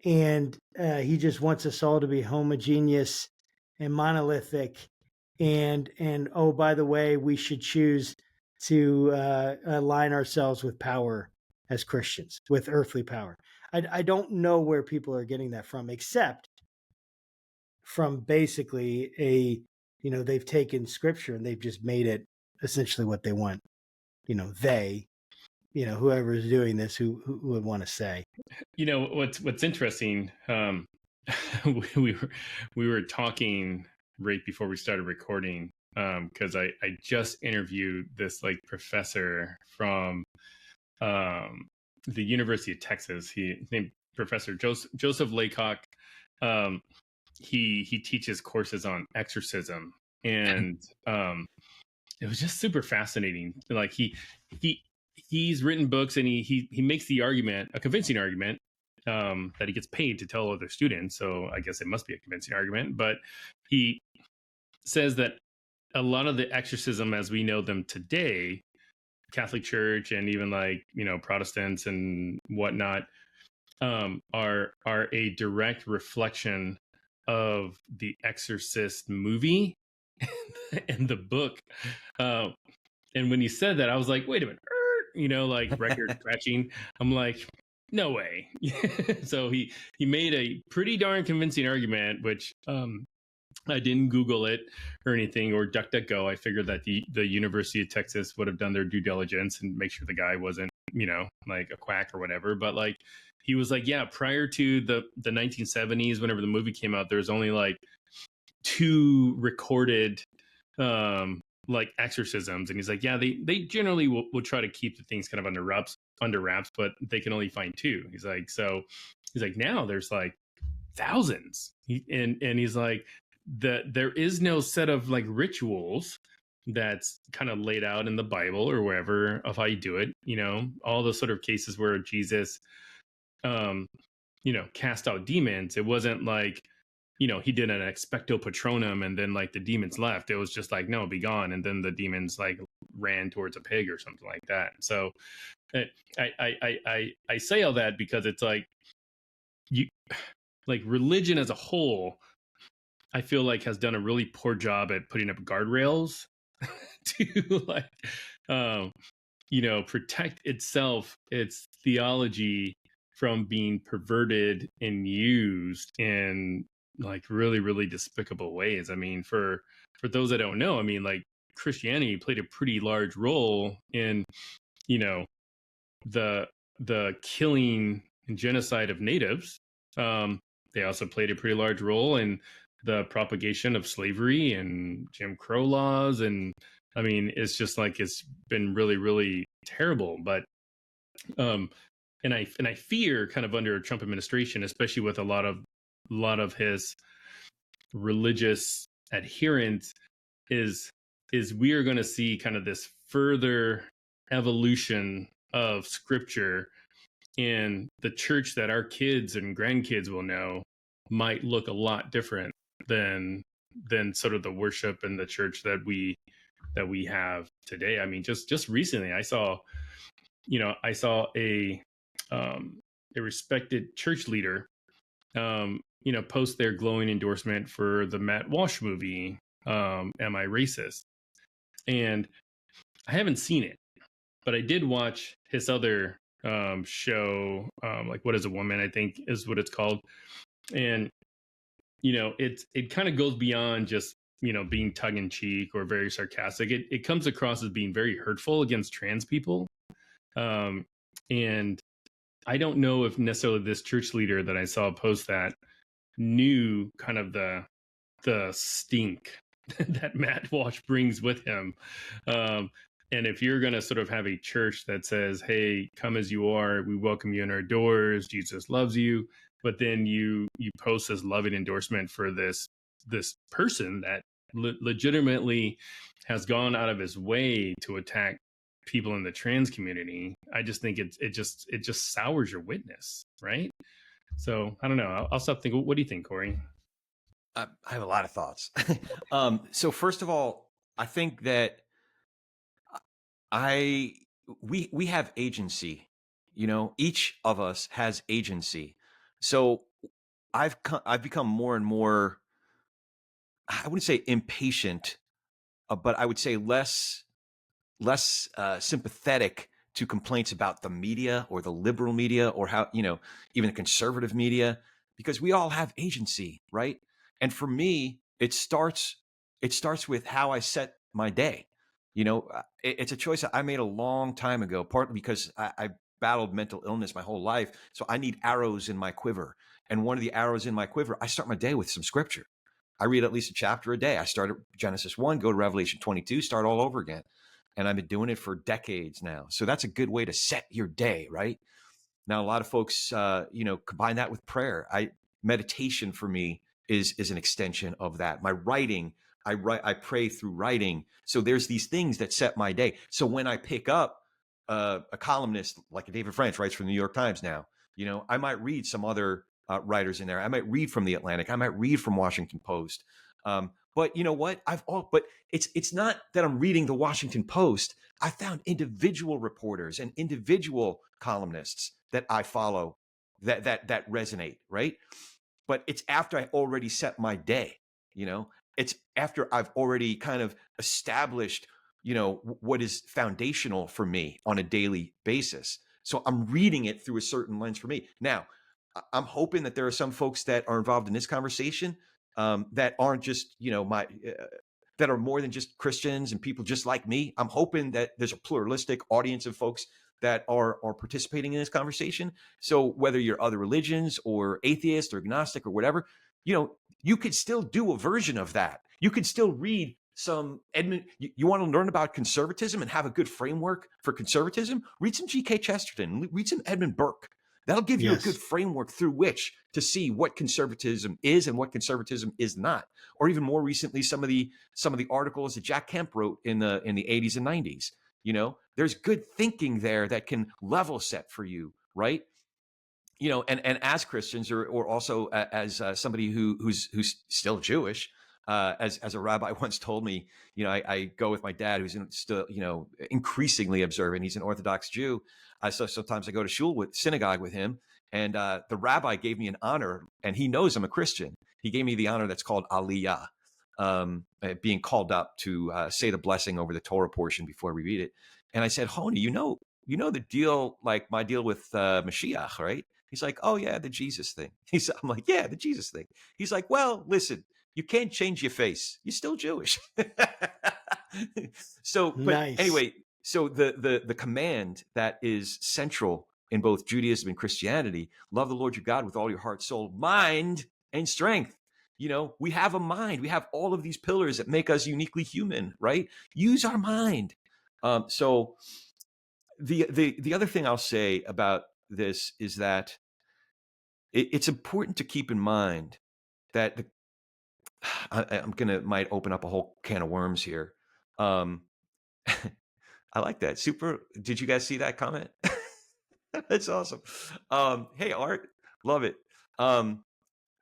and he just wants us all to be homogeneous and monolithic, and oh, by the way, we should choose to align ourselves with power as Christians, with earthly power? I don't know where people are getting that from, except from basically they've taken scripture and they've just made it essentially what they want. Whoever is doing this, who would want to say. What's interesting, we were talking right before we started recording, because I just interviewed this professor from the University of Texas. His named Professor Joseph Laycock. He teaches courses on exorcism, and it was just super fascinating. Like he's written books, and he makes the argument, a convincing argument, that he gets paid to tell other students. So I guess it must be a convincing argument. But he says that a lot of the exorcism as we know them today, Catholic Church and even Protestants and whatnot, are a direct reflection of the Exorcist movie and the book. And when he said that, I was like, wait a minute, record scratching. I'm like, no way. So he made a pretty darn convincing argument, which I didn't Google it or anything, or DuckDuckGo. I figured that the University of Texas would have done their due diligence and make sure the guy wasn't like a quack or whatever. But like, he was like, yeah, prior to the 1970s, whenever the movie came out, there's only like 2 recorded like exorcisms, and he's like, yeah, they generally will try to keep the things kind of under wraps, but they can only find 2. He's like now there's like thousands. And he's like, there is no set of like rituals that's kind of laid out in the Bible or wherever of how you do it. All the sort of cases where Jesus cast out demons, it wasn't like, he did an expecto patronum and then like the demons left. It was just like, no, be gone. And then the demons like ran towards a pig or something like that. So I say all that because it's like, like religion as a whole, I feel like has done a really poor job at putting up guardrails to like, protect its theology from being perverted and used in like really, really despicable ways. I mean, for those that don't know, I mean, like Christianity played a pretty large role in, the killing and genocide of natives. They also played a pretty large role in the propagation of slavery and Jim Crow laws. And I mean, it's just like, it's been really, really terrible. But and I fear kind of under a Trump administration, especially with a lot of his religious adherents, is we are going to see kind of this further evolution of scripture, and the church that our kids and grandkids will know might look a lot different than sort of the worship and the church that we have today. I mean, just recently I saw a respected church leader post their glowing endorsement for the Matt Walsh movie, Am I Racist? And I haven't seen it, but I did watch his other show, like What is a Woman, I think is what it's called. And it kind of goes beyond just being tongue-in-cheek or very sarcastic. It comes across as being very hurtful against trans people. And I don't know if necessarily this church leader that I saw post that knew kind of the stink that Matt Walsh brings with him. And if you're going to sort of have a church that says, hey, come as you are, we welcome you in our doors, Jesus loves you, but then you post this loving endorsement for this person that legitimately has gone out of his way to attack people in the trans community, I just think it just sours your witness, right? So I don't know. I'll stop thinking. What do you think, Corey? I have a lot of thoughts. So first of all, I think that we have agency. Each of us has agency. So I've become more and more, I wouldn't say impatient, but I would say less sympathetic to complaints about the media or the liberal media or how, even the conservative media, because we all have agency, right? And for me, it starts with how I set my day. It's a choice I made a long time ago, partly because I battled mental illness my whole life. So I need arrows in my quiver. And one of the arrows in my quiver, I start my day with some scripture. I read at least a chapter a day. I start at Genesis 1, go to Revelation 22, start all over again. And I've been doing it for decades now. So that's a good way to set your day, right? Now, a lot of folks, combine that with prayer. Meditation for me is an extension of that. My writing, I pray through writing. So there's these things that set my day. So when I pick up a columnist like David French writes from the New York Times now, I might read some other writers in there. I might read from the Atlantic. I might read from Washington Post. But you know what? But it's not that I'm reading the Washington Post. I found individual reporters and individual columnists that I follow that resonate, right? But it's after I already set my day. It's after I've already kind of established, what is foundational for me on a daily basis. So I'm reading it through a certain lens for me. Now, I'm hoping that there are some folks that are involved in this conversation that aren't just, that are more than just Christians and people just like me. I'm hoping that there's a pluralistic audience of folks that are participating in this conversation. So whether you're other religions or atheist or agnostic or whatever, you could still do a version of that. You could still read some Edmund. You want to learn about conservatism and have a good framework for conservatism? Read some G.K. Chesterton. Read some Edmund Burke. That'll give you a good framework through which to see what conservatism is and what conservatism is not. Or even more recently, some of the articles that Jack Kemp wrote in the 80s and 90s. There's good thinking there that can level set for you, right? And as Christians, or also as somebody who's still Jewish, as a rabbi once told me, I go with my dad, who's still, increasingly observant. He's an Orthodox Jew. So sometimes I go to synagogue with him, and the rabbi gave me an honor, and he knows I'm a Christian. He gave me the honor that's called Aliyah, being called up to say the blessing over the Torah portion before we read it. And I said, Honi, you know the deal, like my deal with Mashiach, right? He's like, oh yeah, the Jesus thing. I'm like, yeah, the Jesus thing. He's like, well, listen, you can't change your face. You're still Jewish. So, but Nice. Anyway, so the command that is central in both Judaism and Christianity, love the Lord your God with all your heart, soul, mind, and strength. We have a mind. We have all of these pillars that make us uniquely human, right? Use our mind. So the other thing I'll say about this is that it's important to keep in mind that might open up a whole can of worms here. I like that. Super. Did you guys see that comment? That's awesome. Hey, Art, love it.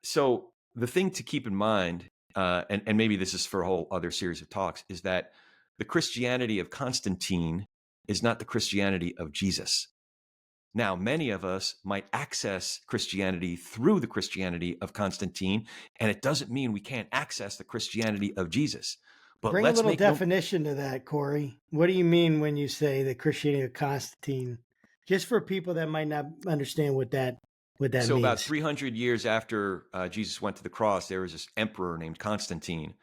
So the thing to keep in mind, and maybe this is for a whole other series of talks, is that the Christianity of Constantine is not the Christianity of Jesus. Now, many of us might access Christianity through the Christianity of Constantine, and it doesn't mean we can't access the Christianity of Jesus. But Bring let's a little make definition to that, Corey. What do you mean when you say the Christianity of Constantine? Just for people that might not understand what that So means. about 300 years after Jesus went to the cross, there was this emperor named Constantine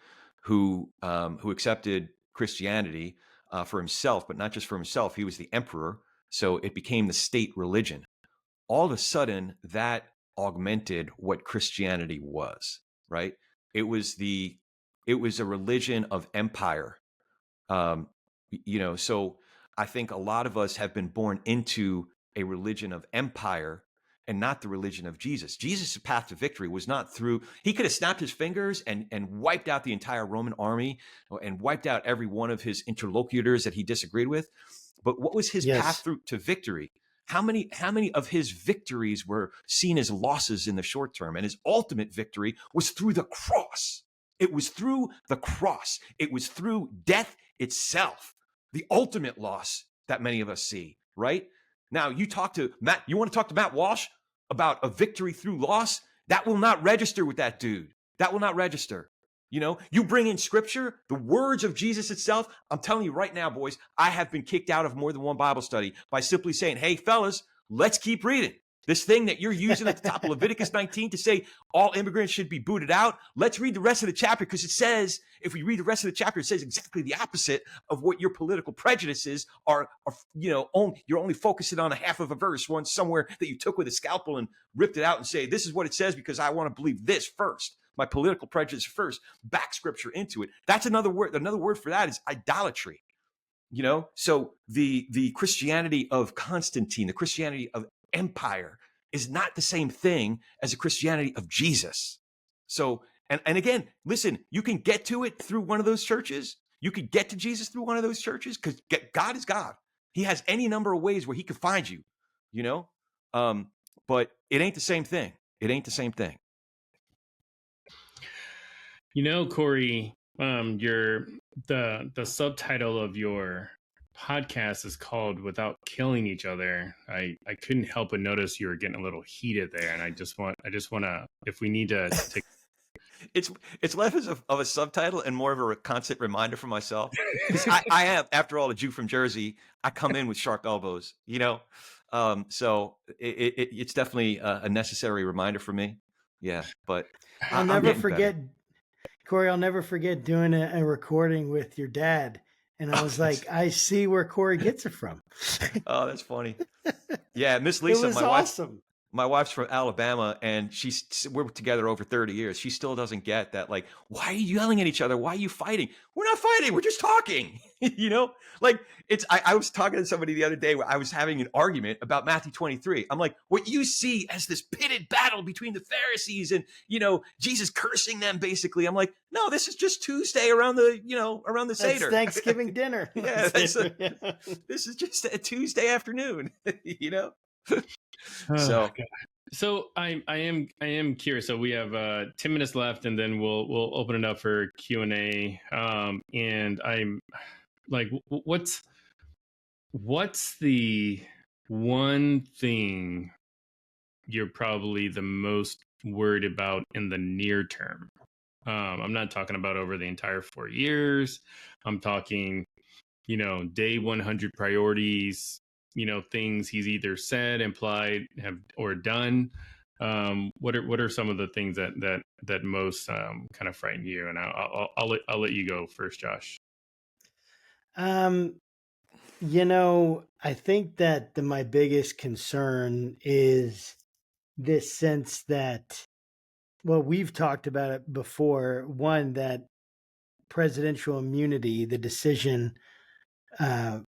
who accepted Christianity for himself, but not just for himself. He was the emperor, so it became the state religion. All of a sudden, that augmented what Christianity was, right? It was a religion of empire. So I think a lot of us have been born into a religion of empire and not the religion of Jesus. Jesus' path to victory was not through, he could have snapped his fingers and wiped out the entire Roman army and wiped out every one of his interlocutors that he disagreed with. But what was his path through to victory? How many of his victories were seen as losses in the short term? And his ultimate victory was through the cross. It was through the cross. It was through death itself, the ultimate loss that many of us see, right? Now, you want to talk to Matt Walsh about a victory through loss? That will not register with that dude. That will not register. You bring in scripture, the words of Jesus itself. I'm telling you right now, boys, I have been kicked out of more than one Bible study by simply saying, hey, fellas, let's keep reading. This thing that you're using at the top of Leviticus 19 to say all immigrants should be booted out. Let's read the rest of the chapter, because it says, if we read the rest of the chapter, it says exactly the opposite of what your political prejudices are. You're only focusing on a half of a verse, one somewhere that you took with a scalpel and ripped it out and say, this is what it says because I want to believe this first. My political prejudice first, back scripture into it. That's another word. Another word for that is idolatry. So the Christianity of Constantine, the Christianity of empire, is not the same thing as the Christianity of Jesus. So, and again, listen, you can get to it through one of those churches. You could get to Jesus through one of those churches, because God is God. He has any number of ways where he could find you, but it ain't the same thing. It ain't the same thing. Corey, the subtitle of your podcast is called "Without Killing Each Other." I couldn't help but notice you were getting a little heated there, and I just want to, if we need to it's less of a subtitle and more of a constant reminder for myself, because I am, after all, a Jew from Jersey. I come in with sharp elbows, so it's definitely a necessary reminder for me. Yeah, but I'll never forget, Corey. I'll never forget doing a recording with your dad, And I was like, I see where Corey gets it from. Oh, that's funny. Yeah, Miss It Lisa, was my wife. awesome. My wife's from Alabama, and we're together over 30 years. She still doesn't get that. Like, why are you yelling at each other? Why are you fighting? We're not fighting. We're just talking. You know, like I was talking to somebody the other day where I was having an argument about Matthew 23. I'm like, what you see as this pitted battle between the Pharisees and, Jesus cursing them basically. I'm like, no, this is just Tuesday around the That's Seder. Thanksgiving dinner. Yeah, this is just a Tuesday afternoon, So So I am curious. So we have 10 minutes left, and then we'll open it up for Q&A. And I'm like, what's the one thing you're probably the most worried about in the near term? I'm not talking about over the entire 4 years. I'm talking, day 100 priorities. Things he's either said, implied, or done. What are some of the things that most kind of frighten you? And I'll let you go first, Josh. I think that my biggest concern is this sense that, well, we've talked about it before. One, that presidential immunity, the decision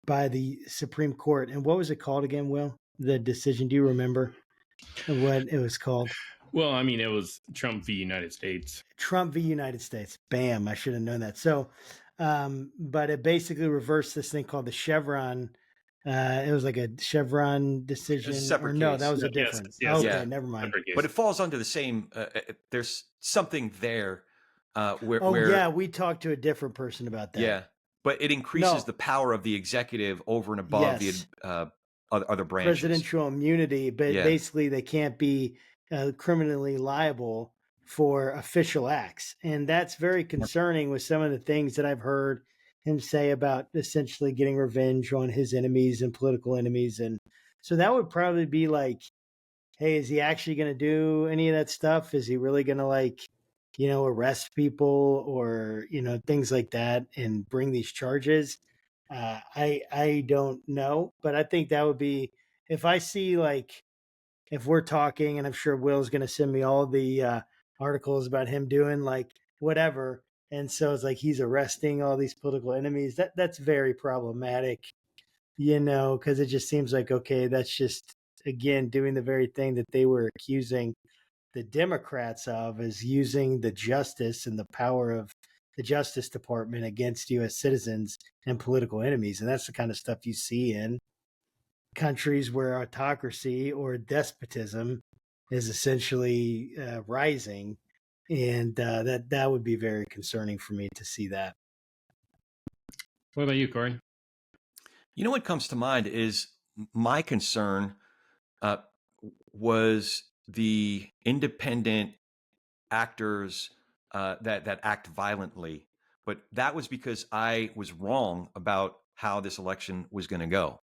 by the Supreme Court, and what was it called again, Will? The decision, do you remember what it was called? Well, I mean, it was Trump v. United States. Trump v. United States. Bam, I should have known that. So, but it basically reversed this thing called the Chevron. It was like a Chevron decision. separate no, case. that was a Yes, different. yes, okay, yeah. never mind. But it falls under the same. There's something there where. Oh yeah, we talked to a different person about that. Yeah, but it increases No. the power of the executive over and above Yes. the other branches. Presidential immunity, but Yeah. basically they can't be criminally liable for official acts, and that's very concerning with some of the things that I've heard him say about essentially getting revenge on his enemies and political enemies. And so that would probably be like, hey, is he actually going to do any of that stuff? Is he really going to arrest people or, things like that and bring these charges? I don't know, but I think that would be, if I see, like, if we're talking, and I'm sure Will's going to send me all the articles about him doing like whatever. And so it's like he's arresting all these political enemies. That's very problematic, because it just seems like, okay, that's just, again, doing the very thing that they were accusing the Democrats of, is using the justice and the power of the Justice Department against U.S. citizens and political enemies. And that's the kind of stuff you see in countries where autocracy or despotism is essentially rising. And that would be very concerning for me to see that. What about you, Corey? What comes to mind is my concern was the independent actors that act violently. But that was because I was wrong about how this election was going to go.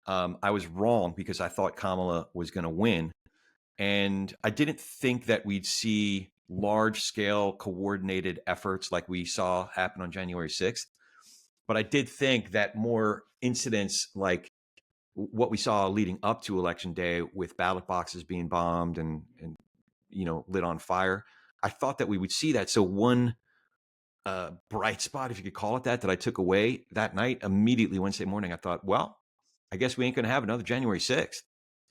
I was wrong because I thought Kamala was going to win. And I didn't think that we'd see large-scale coordinated efforts like we saw happen on January 6th. But I did think that more incidents like what we saw leading up to Election Day with ballot boxes being bombed and lit on fire, I thought that we would see that. So one bright spot, if you could call it that I took away that night, immediately Wednesday morning, I thought, well, I guess we ain't going to have another January 6th.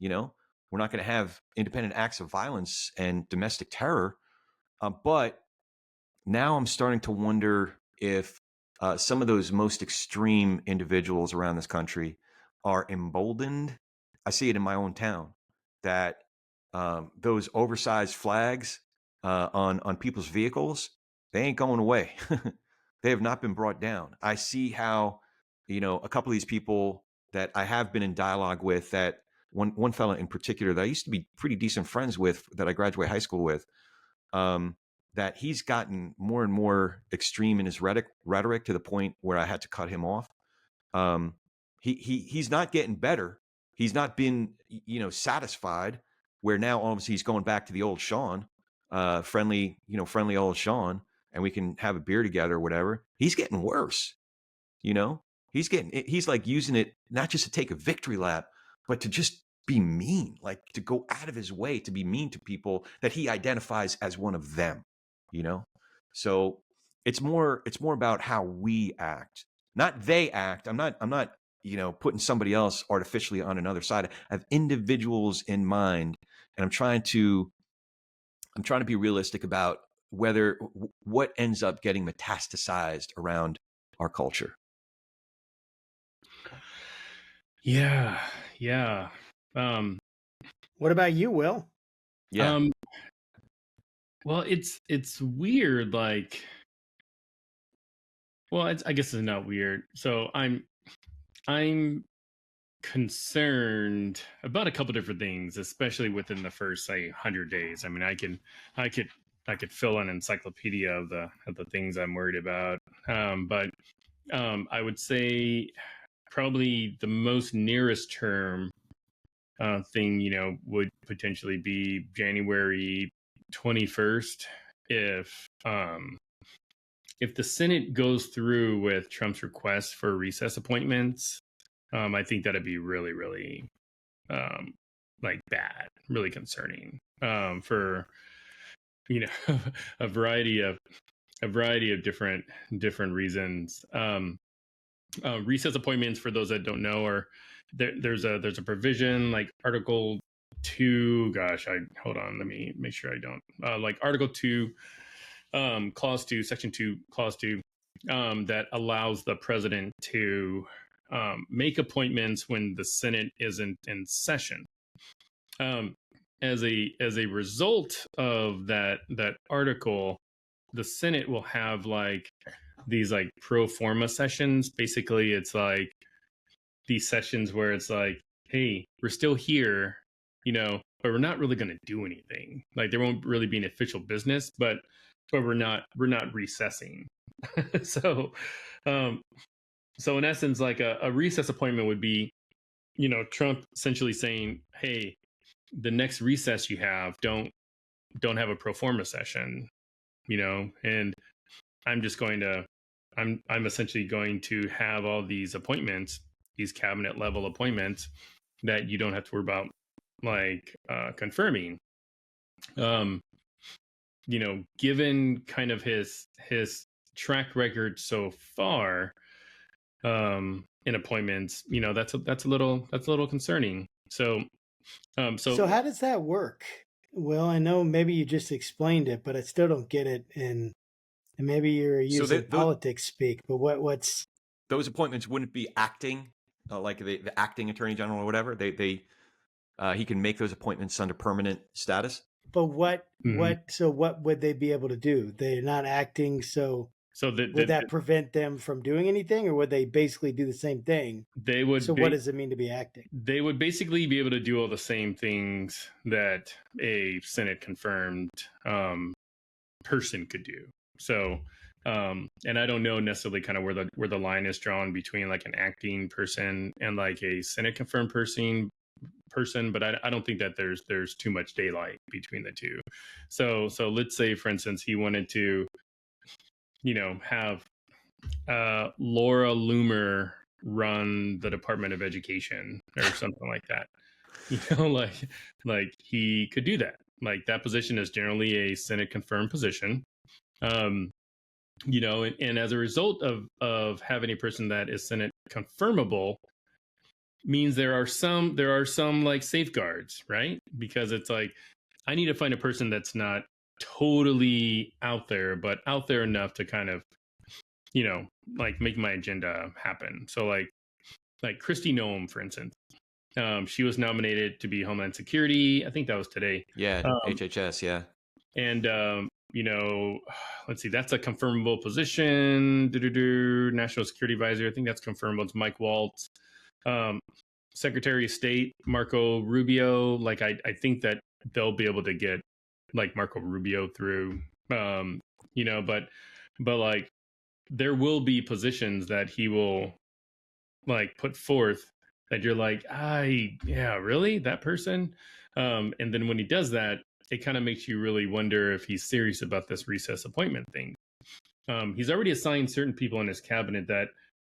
We're not going to have independent acts of violence and domestic terror. But now I'm starting to wonder if some of those most extreme individuals around this country are emboldened. I see it in my own town that those oversized flags on people's vehicles, they ain't going away. They have not been brought down. I see how, a couple of these people that I have been in dialogue with, that one fellow in particular that I used to be pretty decent friends with, that I graduated high school with, that he's gotten more and more extreme in his rhetoric to the point where I had to cut him off. He's not getting better. He's not been, satisfied, where now obviously he's going back to the old Sean, friendly old Sean, and we can have a beer together or whatever. He's getting worse. You know, he's like using it not just to take a victory lap, but to just be mean, like to go out of his way to be mean to people that he identifies as one of them, you know? So it's more about how we act, not they act. I'm not, putting somebody else artificially on another side. I have individuals in mind, and I'm trying to be realistic about what ends up getting metastasized around our culture. Yeah. What about you, Will? Yeah. Well, it's weird. Like, well, I guess it's not weird. So I'm concerned about a couple different things, especially within the first, say, 100 days. I mean, I could fill an encyclopedia of the things I'm worried about. But I would say probably the most nearest term thing, would potentially be January 21st if the Senate goes through with Trump's request for recess appointments. I think that'd be really, really like bad, really concerning for a variety of different reasons. Recess appointments, for those that don't know, are there's a provision like Article 2. Gosh, hold on, let me make sure I don't like Article 2, Clause 2, Section 2, Clause 2, that allows the president to make appointments when the Senate isn't in session. As a result of that article, the Senate will have like these like pro forma sessions. Basically, it's like these sessions where it's like, hey, we're still here, but we're not really going to do anything. Like there won't really be an official business, but we're not recessing. So in essence, like a recess appointment would be, Trump essentially saying, hey, the next recess you have, don't have a pro forma session, and I'm essentially going to have all these appointments, these cabinet level appointments that you don't have to worry about like confirming. Given kind of his track record so far in appointments, that's a little concerning. So how does that work? Well, I know maybe you just explained it, but I still don't get it. And maybe you're using politics speak, but what's those appointments wouldn't be acting like the acting attorney general or whatever. He can make those appointments under permanent status. But what would they be able to do? They're not acting, so would that prevent them from doing anything, or would they basically do the same thing? They would. So what does it mean to be acting? They would basically be able to do all the same things that a Senate confirmed person could do. So, and I don't know necessarily kind of where the line is drawn between like an acting person and like a Senate confirmed person, but I don't think that there's too much daylight between the two. So let's say, for instance, he wanted to, have Laura Loomer run the Department of Education or something like that. Like he could do that. Like that position is generally a Senate confirmed position. And as a result of having a person that is Senate confirmable means there are some like safeguards, right? Because it's like, I need to find a person that's not totally out there, but out there enough to kind of, like make my agenda happen. So like Kristi Noem, for instance, she was nominated to be Homeland Security. I think that was today. Yeah. HHS. Yeah. And, let's see, that's a confirmable position. National Security Advisor. I think that's confirmable. It's Mike Waltz. Secretary of State, Marco Rubio. Like, I think that they'll be able to get like Marco Rubio through, but like there will be positions that he will like put forth that you're like, yeah, really? That person? And then when he does that, it kind of makes you really wonder if he's serious about this recess appointment thing. He's already assigned certain people in his cabinet that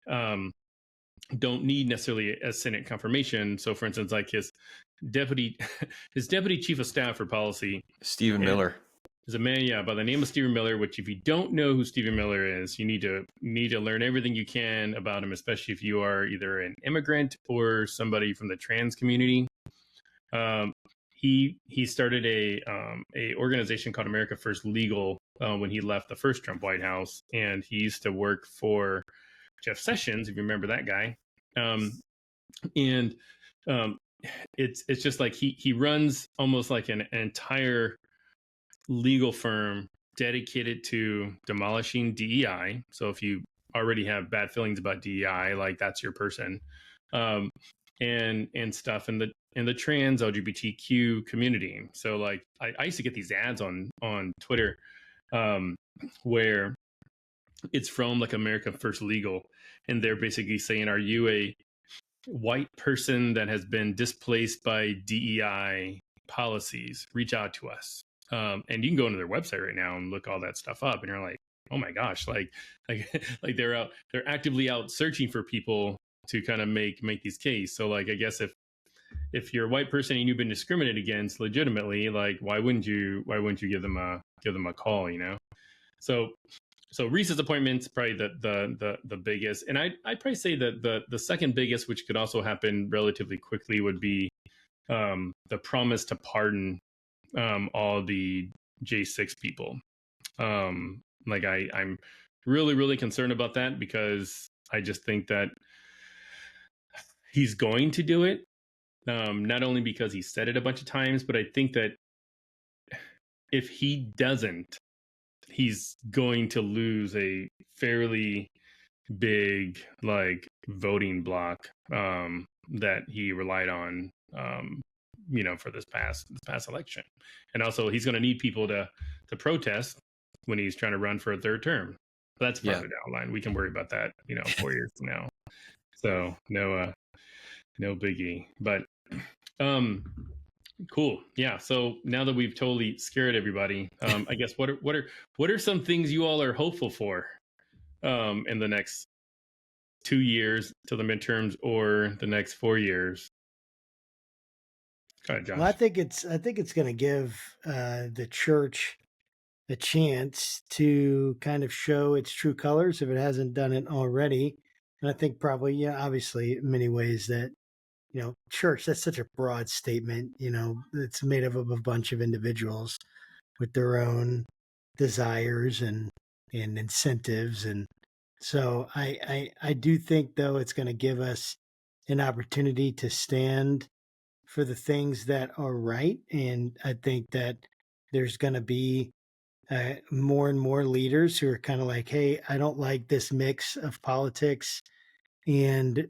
don't need necessarily a Senate confirmation. So, for instance, like his deputy chief of staff for policy, Stephen Miller. is a man, by the name of Stephen Miller. Which, if you don't know who Stephen Miller is, you need to learn everything you can about him, especially if you are either an immigrant or somebody from the trans community. He started a organization called America First Legal when he left the first Trump White House, and he used to work for Jeff Sessions, if you remember that guy. It's just like he runs almost like an entire legal firm dedicated to demolishing DEI. So if you already have bad feelings about DEI, like that's your person, and stuff in the trans LGBTQ community. So like I used to get these ads on Twitter where it's from like America First Legal, and they're basically saying, are you a white person that has been displaced by DEI policies? Reach out to us. And you can go into their website right now and look all that stuff up, and you're like, oh my gosh, like they're actively out searching for people to kind of make these cases. So like, I guess if you're a white person and you've been discriminated against legitimately, like why wouldn't you give them a call, you know? So Reese's appointment's probably the biggest, and I'd probably say that the second biggest, which could also happen relatively quickly, would be the promise to pardon all the J6 people. Like I'm really concerned about that, because I just think that he's going to do it. Not only because he said it a bunch of times, but I think that if he doesn't, he's going to lose a fairly big like voting block that he relied on, for this past election. And also he's going to need people to protest when he's trying to run for a third term. But that's further down the line. We can worry about that, 4 years from now. So no biggie. But cool. Yeah. So now that we've totally scared everybody, I guess what are some things you all are hopeful for in the next 2 years till the midterms, or the next 4 years? Go ahead, Josh. Well, I think it's going to give the church a chance to kind of show its true colors if it hasn't done it already. And I think probably, obviously in many ways that, church, that's such a broad statement, it's made up of a bunch of individuals with their own desires and incentives. And so I do think, though, it's going to give us an opportunity to stand for the things that are right. And I think that there's going to be more and more leaders who are kind of like, hey, I don't like this mix of politics and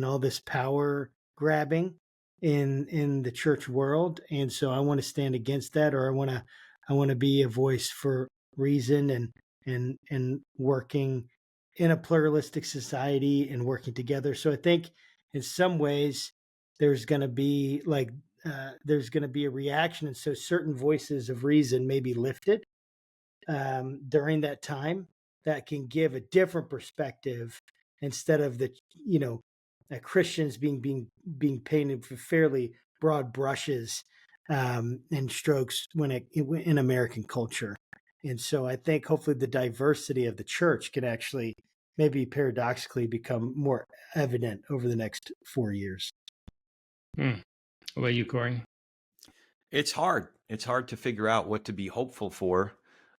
all this power grabbing in the church world, and so I want to stand against that, or I want to be a voice for reason and working in a pluralistic society and working together. So I think in some ways there's going to be a reaction, and so certain voices of reason may be lifted during that time that can give a different perspective, instead of the Christians being painted with fairly broad brushes and strokes in American culture. And so I think hopefully the diversity of the church can actually maybe paradoxically become more evident over the next 4 years. What about you, Corey? It's hard. It's hard to figure out what to be hopeful for.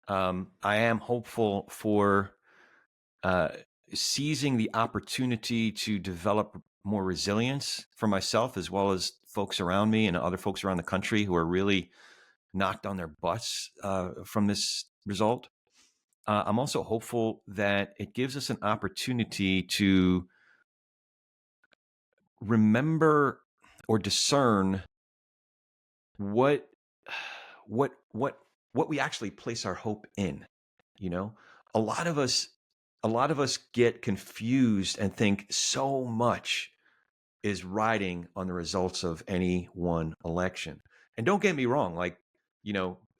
I am hopeful for seizing the opportunity to develop more resilience for myself, as well as folks around me and other folks around the country who are really knocked on their butts from this result. I'm also hopeful that it gives us an opportunity to remember or discern what we actually place our hope in. A lot of us get confused and think so much is riding on the results of any one election. And don't get me wrong,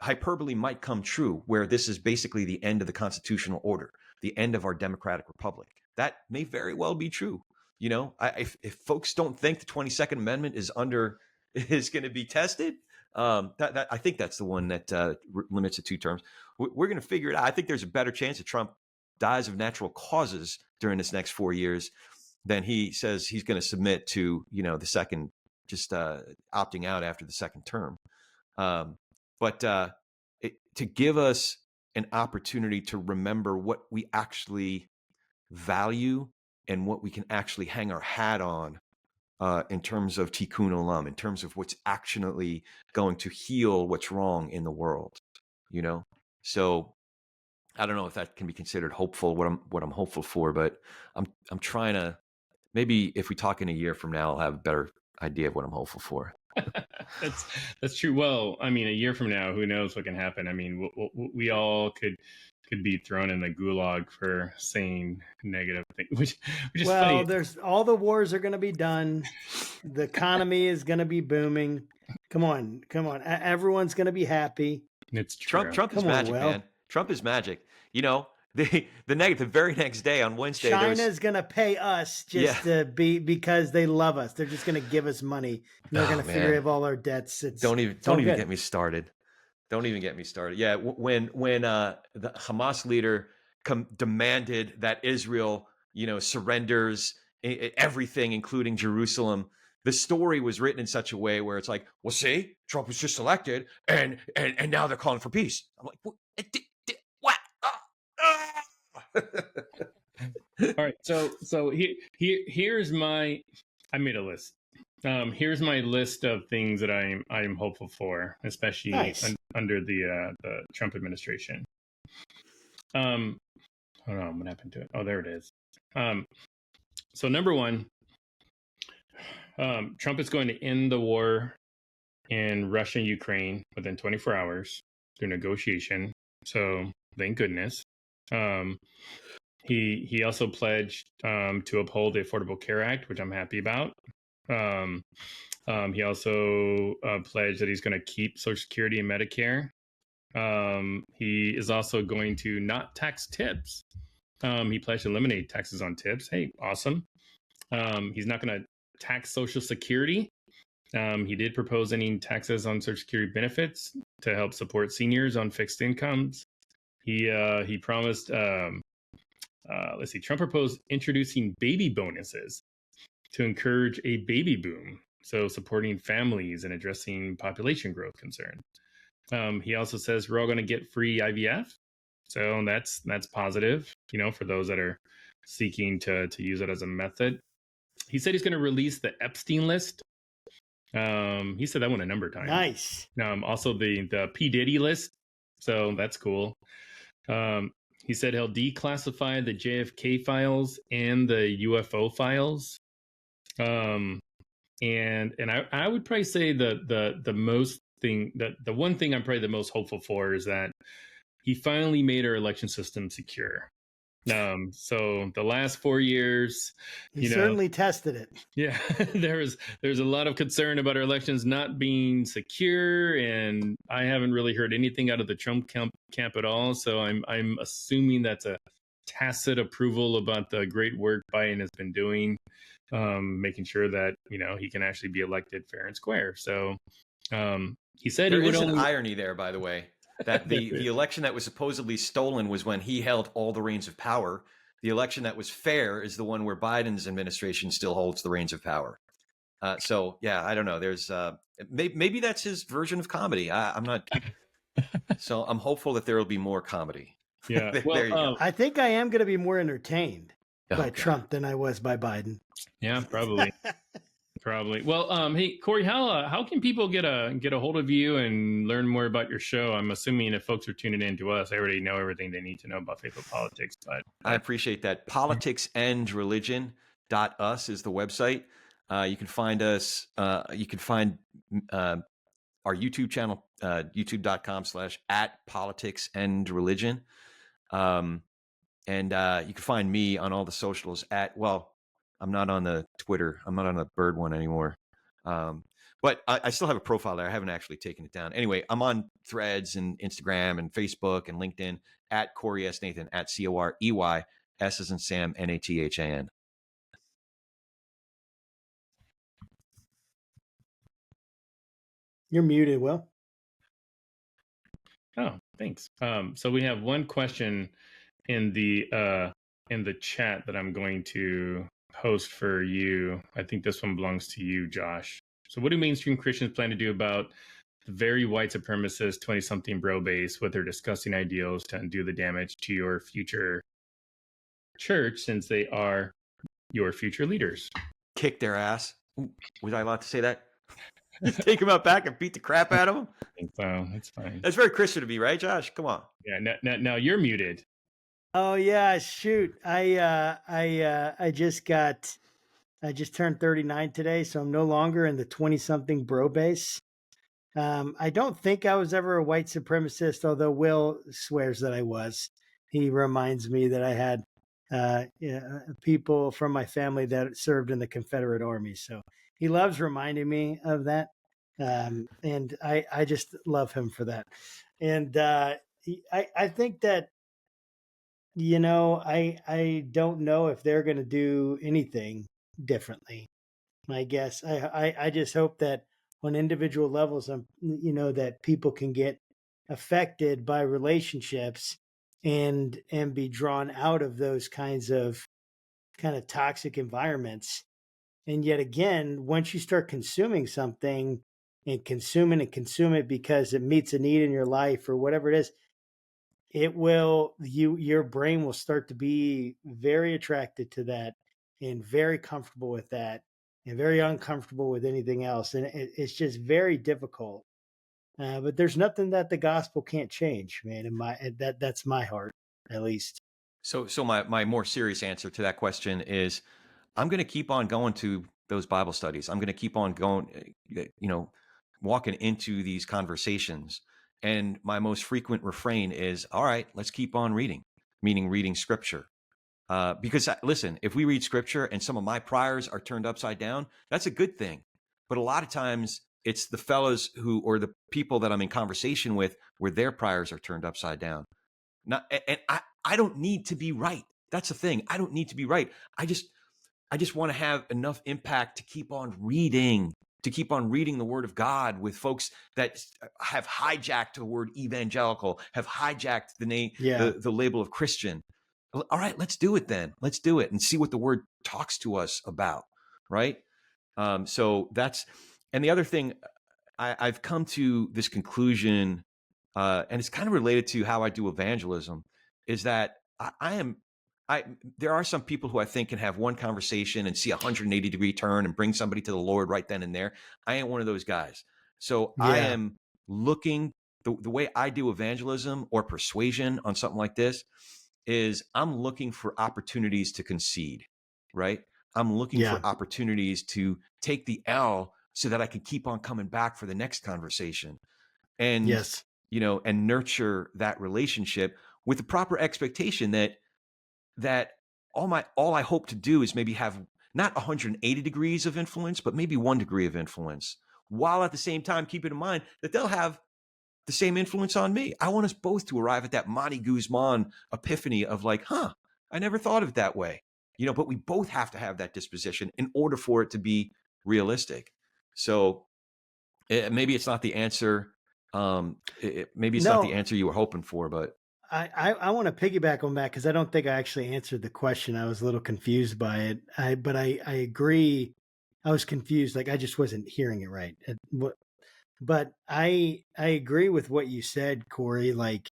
hyperbole might come true, where this is basically the end of the constitutional order, the end of our democratic republic. that may very well be true. You know, if folks don't think the 22nd Amendment is going to be tested, that I think that's the one that limits to 2 terms. We're going to figure it out. I think there's a better chance that Trump dies of natural causes during this next 4 years than he says he's going to submit to, you know, the second, just opting out after the second term. But to give us an opportunity to remember what we actually value and what we can actually hang our hat on in terms of tikkun olam, in terms of what's actually going to heal what's wrong in the world, you know? So I don't know if that can be considered hopeful, what I'm hopeful for, but I'm trying to, maybe if we talk in a year from now, I'll have a better idea of what I'm hopeful for. That's true. Well, I mean, a year from now, who knows what can happen? I mean, we all could be thrown in the gulag for saying negative things, which is funny. There's all the wars are going to be done. The economy is going to be booming. Come on. Everyone's going to be happy. It's true. Trump is magic, man. Trump is magic. You know, the very next day on Wednesday, China's going to pay us just to be, because they love us. They're just going to give us money. And they're going to figure out all our debts. Don't even get me started. Don't even get me started. Yeah, when the Hamas leader demanded that Israel, you know, surrenders everything, including Jerusalem, the story was written in such a way where it's like, well, see, Trump was just elected, and now they're calling for peace. I'm like, what? All right, so here's my. I made a list. Here's my list of things that I'm hopeful for, especially under the Trump administration. Hold on, what happened to it? Oh, there it is. So number one, Trump is going to end the war in Russia and Ukraine within 24 hours through negotiation. So thank goodness. He also pledged to uphold the Affordable Care Act, which I'm happy about. He also pledged that he's going to keep Social Security and Medicare. He is also going to not tax tips. He pledged to eliminate taxes on tips. Hey, awesome. He's not going to tax Social Security. He did propose ending taxes on Social Security benefits to help support seniors on fixed incomes. He promised, Trump proposed introducing baby bonuses to encourage a baby boom, so supporting families and addressing population growth concerns. He also says we're all going to get free IVF, so that's positive, you know, for those that are seeking to use it as a method. He said he's going to release the Epstein list. He said that one a number of times. Nice. Also the P. Diddy list, so that's cool. He said he'll declassify the JFK files and the UFO files. And I would probably say the one thing I'm probably the most hopeful for is that he finally made our election system secure. So the last 4 years, he certainly tested it. Yeah, there's a lot of concern about our elections not being secure, and I haven't really heard anything out of the Trump camp at all. So I'm assuming that's a tacit approval about the great work Biden has been doing, making sure that, you know, he can actually be elected fair and square. So he said there is an irony there, by the way. That the election that was supposedly stolen was when he held all the reins of power. The election that was fair is the one where Biden's administration still holds the reins of power. So, yeah, I don't know. There's maybe that's his version of comedy. I'm not. So I'm hopeful that there will be more comedy. Yeah. There you go. I think I am going to be more entertained by Trump than I was by Biden. Yeah, probably. Probably. Well, hey, Corey, how can people get a hold of you and learn more about your show? I'm assuming if folks are tuning in to us, they already know everything they need to know about faithful politics. But I appreciate that. politicsandreligion.us is the website. You can find us. You can find our YouTube channel, youtube.com/@politicsandreligion. And you can find me on all the socials I'm not on the Twitter. I'm not on the Bird one anymore. But I still have a profile there. I haven't actually taken it down. Anyway, I'm on Threads and Instagram and Facebook and LinkedIn @Corey S. Nathan, @CoreySNathan. S as in Sam, Nathan. You're muted, Will. Oh, thanks. So we have one question in the chat that I'm going to post for you. I think this one belongs to you, Josh. So what do mainstream Christians plan to do about the very white supremacist 20-something bro base with their disgusting ideals to undo the damage to your future church, since they are your future leaders? Kick their ass. Ooh, was I allowed to say that? Just take them out back and beat the crap out of them? I think so. That's fine. That's very Christian to me, right, Josh? Come on. Yeah. Now you're muted. Oh yeah, shoot. I just turned 39 today, so I'm no longer in the 20-something bro base. I don't think I was ever a white supremacist, although Will swears that I was. He reminds me that I had people from my family that served in the Confederate Army. So he loves reminding me of that. And I just love him for that. And I think that, I don't know if they're going to do anything differently. I guess I just hope that on individual levels, that people can get affected by relationships and be drawn out of those kind of toxic environments. And yet again, once you start consuming something and consume it because it meets a need in your life or whatever it is, your brain will start to be very attracted to that and very comfortable with that and very uncomfortable with anything else. And it's just very difficult. But there's nothing that the gospel can't change, man. That's my heart, at least. So my more serious answer to that question is, I'm going to keep on going to those Bible studies. I'm going to keep on going, walking into these conversations. And my most frequent refrain is, all right, let's keep on reading, meaning reading scripture. Because listen, if we read scripture and some of my priors are turned upside down, that's a good thing. But a lot of times it's the fellows or the people that I'm in conversation with where their priors are turned upside down. And I don't need to be right. That's the thing. I don't need to be right. I just want to have enough impact to keep on reading the word of God with folks that have hijacked the word evangelical, have hijacked the name, the label of Christian. All right, let's do it then. Let's do it and see what the word talks to us about. Right. So that's, and the other thing, I've come to this conclusion, and it's kind of related to how I do evangelism, is that there are some people who I think can have one conversation and see a 180-degree turn and bring somebody to the Lord right then and there. I ain't one of those guys. So I am looking, the way I do evangelism or persuasion on something like this is I'm looking for opportunities to concede, right? I'm looking for opportunities to take the L so that I can keep on coming back for the next conversation. And, and nurture that relationship with the proper expectation that all I hope to do is maybe have not 180 degrees of influence, but maybe 1 degree of influence, while at the same time keeping in mind that they'll have the same influence on me. I want us both to arrive at that Monty Guzman epiphany of like, I never thought of it that way. But we both have to have that disposition in order for it to be realistic. So maybe it's not the answer. Maybe it's not the answer you were hoping for, but I want to piggyback on that because I don't think I actually answered the question. I was a little confused by it. But I agree. I was confused. Like I just wasn't hearing it right. But I agree with what you said, Corey. Like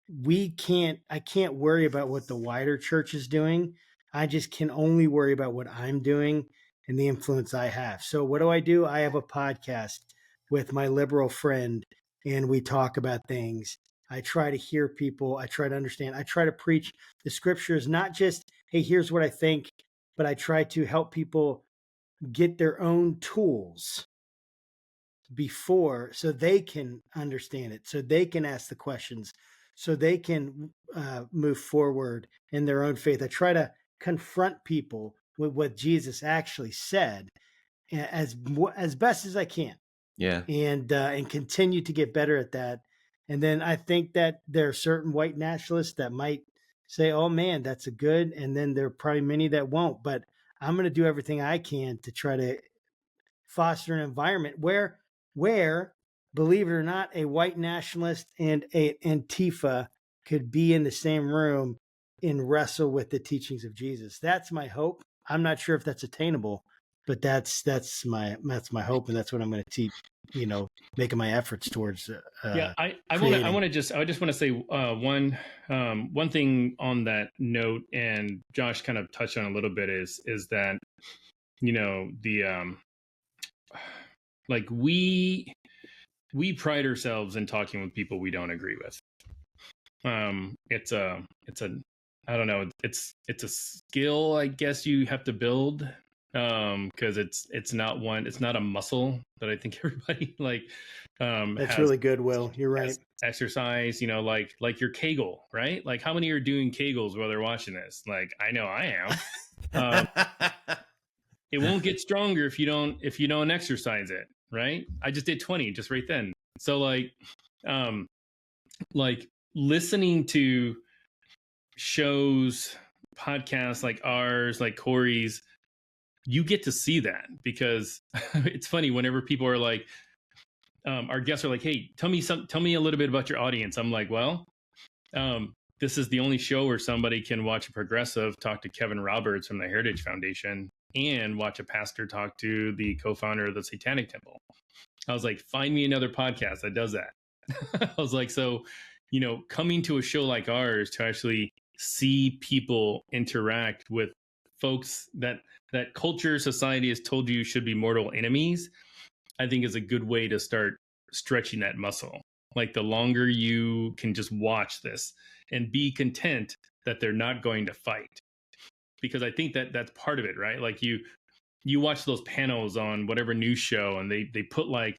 I can't worry about what the wider church is doing. I just can only worry about what I'm doing and the influence I have. So what do? I have a podcast with my liberal friend and we talk about things. I try to hear people. I try to understand. I try to preach the scriptures, not just, hey, here's what I think, but I try to help people get their own tools before so they can understand it, so they can ask the questions, so they can move forward in their own faith. I try to confront people with what Jesus actually said as best as I can. Yeah. And continue to get better at that. And then I think that there are certain white nationalists that might say, oh man, that's a good, and then there are probably many that won't, but I'm going to do everything I can to try to foster an environment where, believe it or not, a white nationalist and a Antifa could be in the same room and wrestle with the teachings of Jesus. That's my hope. I'm not sure if that's attainable, but that's my hope, and that's what I'm going to teach. Making my efforts towards. Yeah, I just want to say one thing on that note, and Josh kind of touched on a little bit is that the like we pride ourselves in talking with people we don't agree with. It's a I don't know, it's a skill I guess you have to build, because it's not a muscle that I think everybody That's has, really good, Will. You're right. exercise, like your Kegel, right? Like how many are doing Kegels while they're watching this? Like I know I am. It won't get stronger if you don't exercise it, right? I just did 20 just right then. So like listening to shows, podcasts like ours, like Corey's, you get to see that, because it's funny whenever people are like, our guests are like, hey, tell me a little bit about your audience. I'm like, well, this is the only show where somebody can watch a progressive talk to Kevin Roberts from the Heritage Foundation and watch a pastor talk to the co-founder of the Satanic Temple. I was like, find me another podcast that does that. I was like, so, coming to a show like ours to actually see people interact with folks that culture, society has told you should be mortal enemies, I think is a good way to start stretching that muscle. Like the longer you can just watch this and be content that they're not going to fight. Because I think that's part of it, right? Like you watch those panels on whatever news show, and they put like,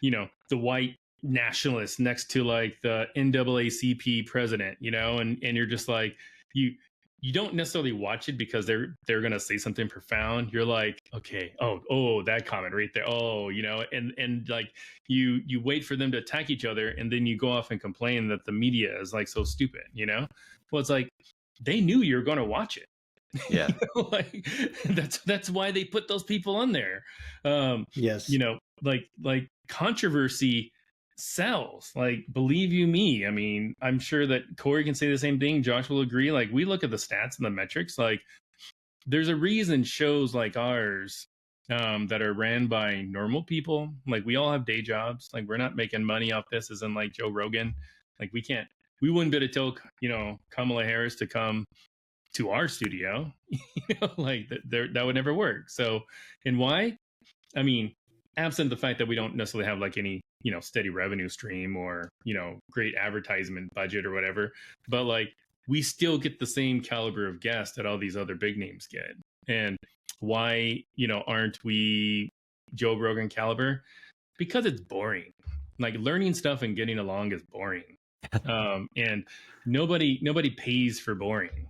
the white nationalist next to like the NAACP president, and you're just like, you don't necessarily watch it because they're going to say something profound. You're like, okay, oh, that comment right there. Oh, and like you wait for them to attack each other, and then you go off and complain that the media is like so stupid, Well, it's like they knew you were going to watch it. Yeah. Like that's why they put those people on there. Yes. Like controversy sells. Like, believe you me. I mean, I'm sure that Corey can say the same thing. Josh will agree. Like, we look at the stats and the metrics. Like, there's a reason shows like ours that are ran by normal people. Like, we all have day jobs. Like, we're not making money off this as in like Joe Rogan. Like, we wouldn't be able to tell, Kamala Harris to come to our studio, like that would never work. So, and why? I mean, absent the fact that we don't necessarily have like any, steady revenue stream or, great advertisement budget or whatever, but like we still get the same caliber of guest that all these other big names get. And why, aren't we Joe Rogan caliber? Because it's boring. Like learning stuff and getting along is boring. And nobody pays for boring.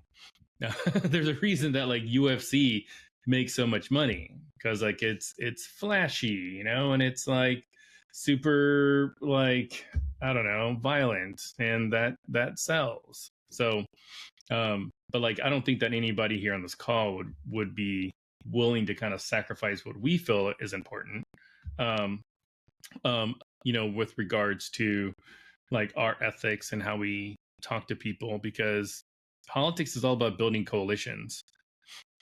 There's a reason that like UFC makes so much money, because like it's flashy, and it's like super, like, I don't know, violent, and that sells. So but like I don't think that anybody here on this call would be willing to kind of sacrifice what we feel is important, with regards to like our ethics and how we talk to people, because politics is all about building coalitions,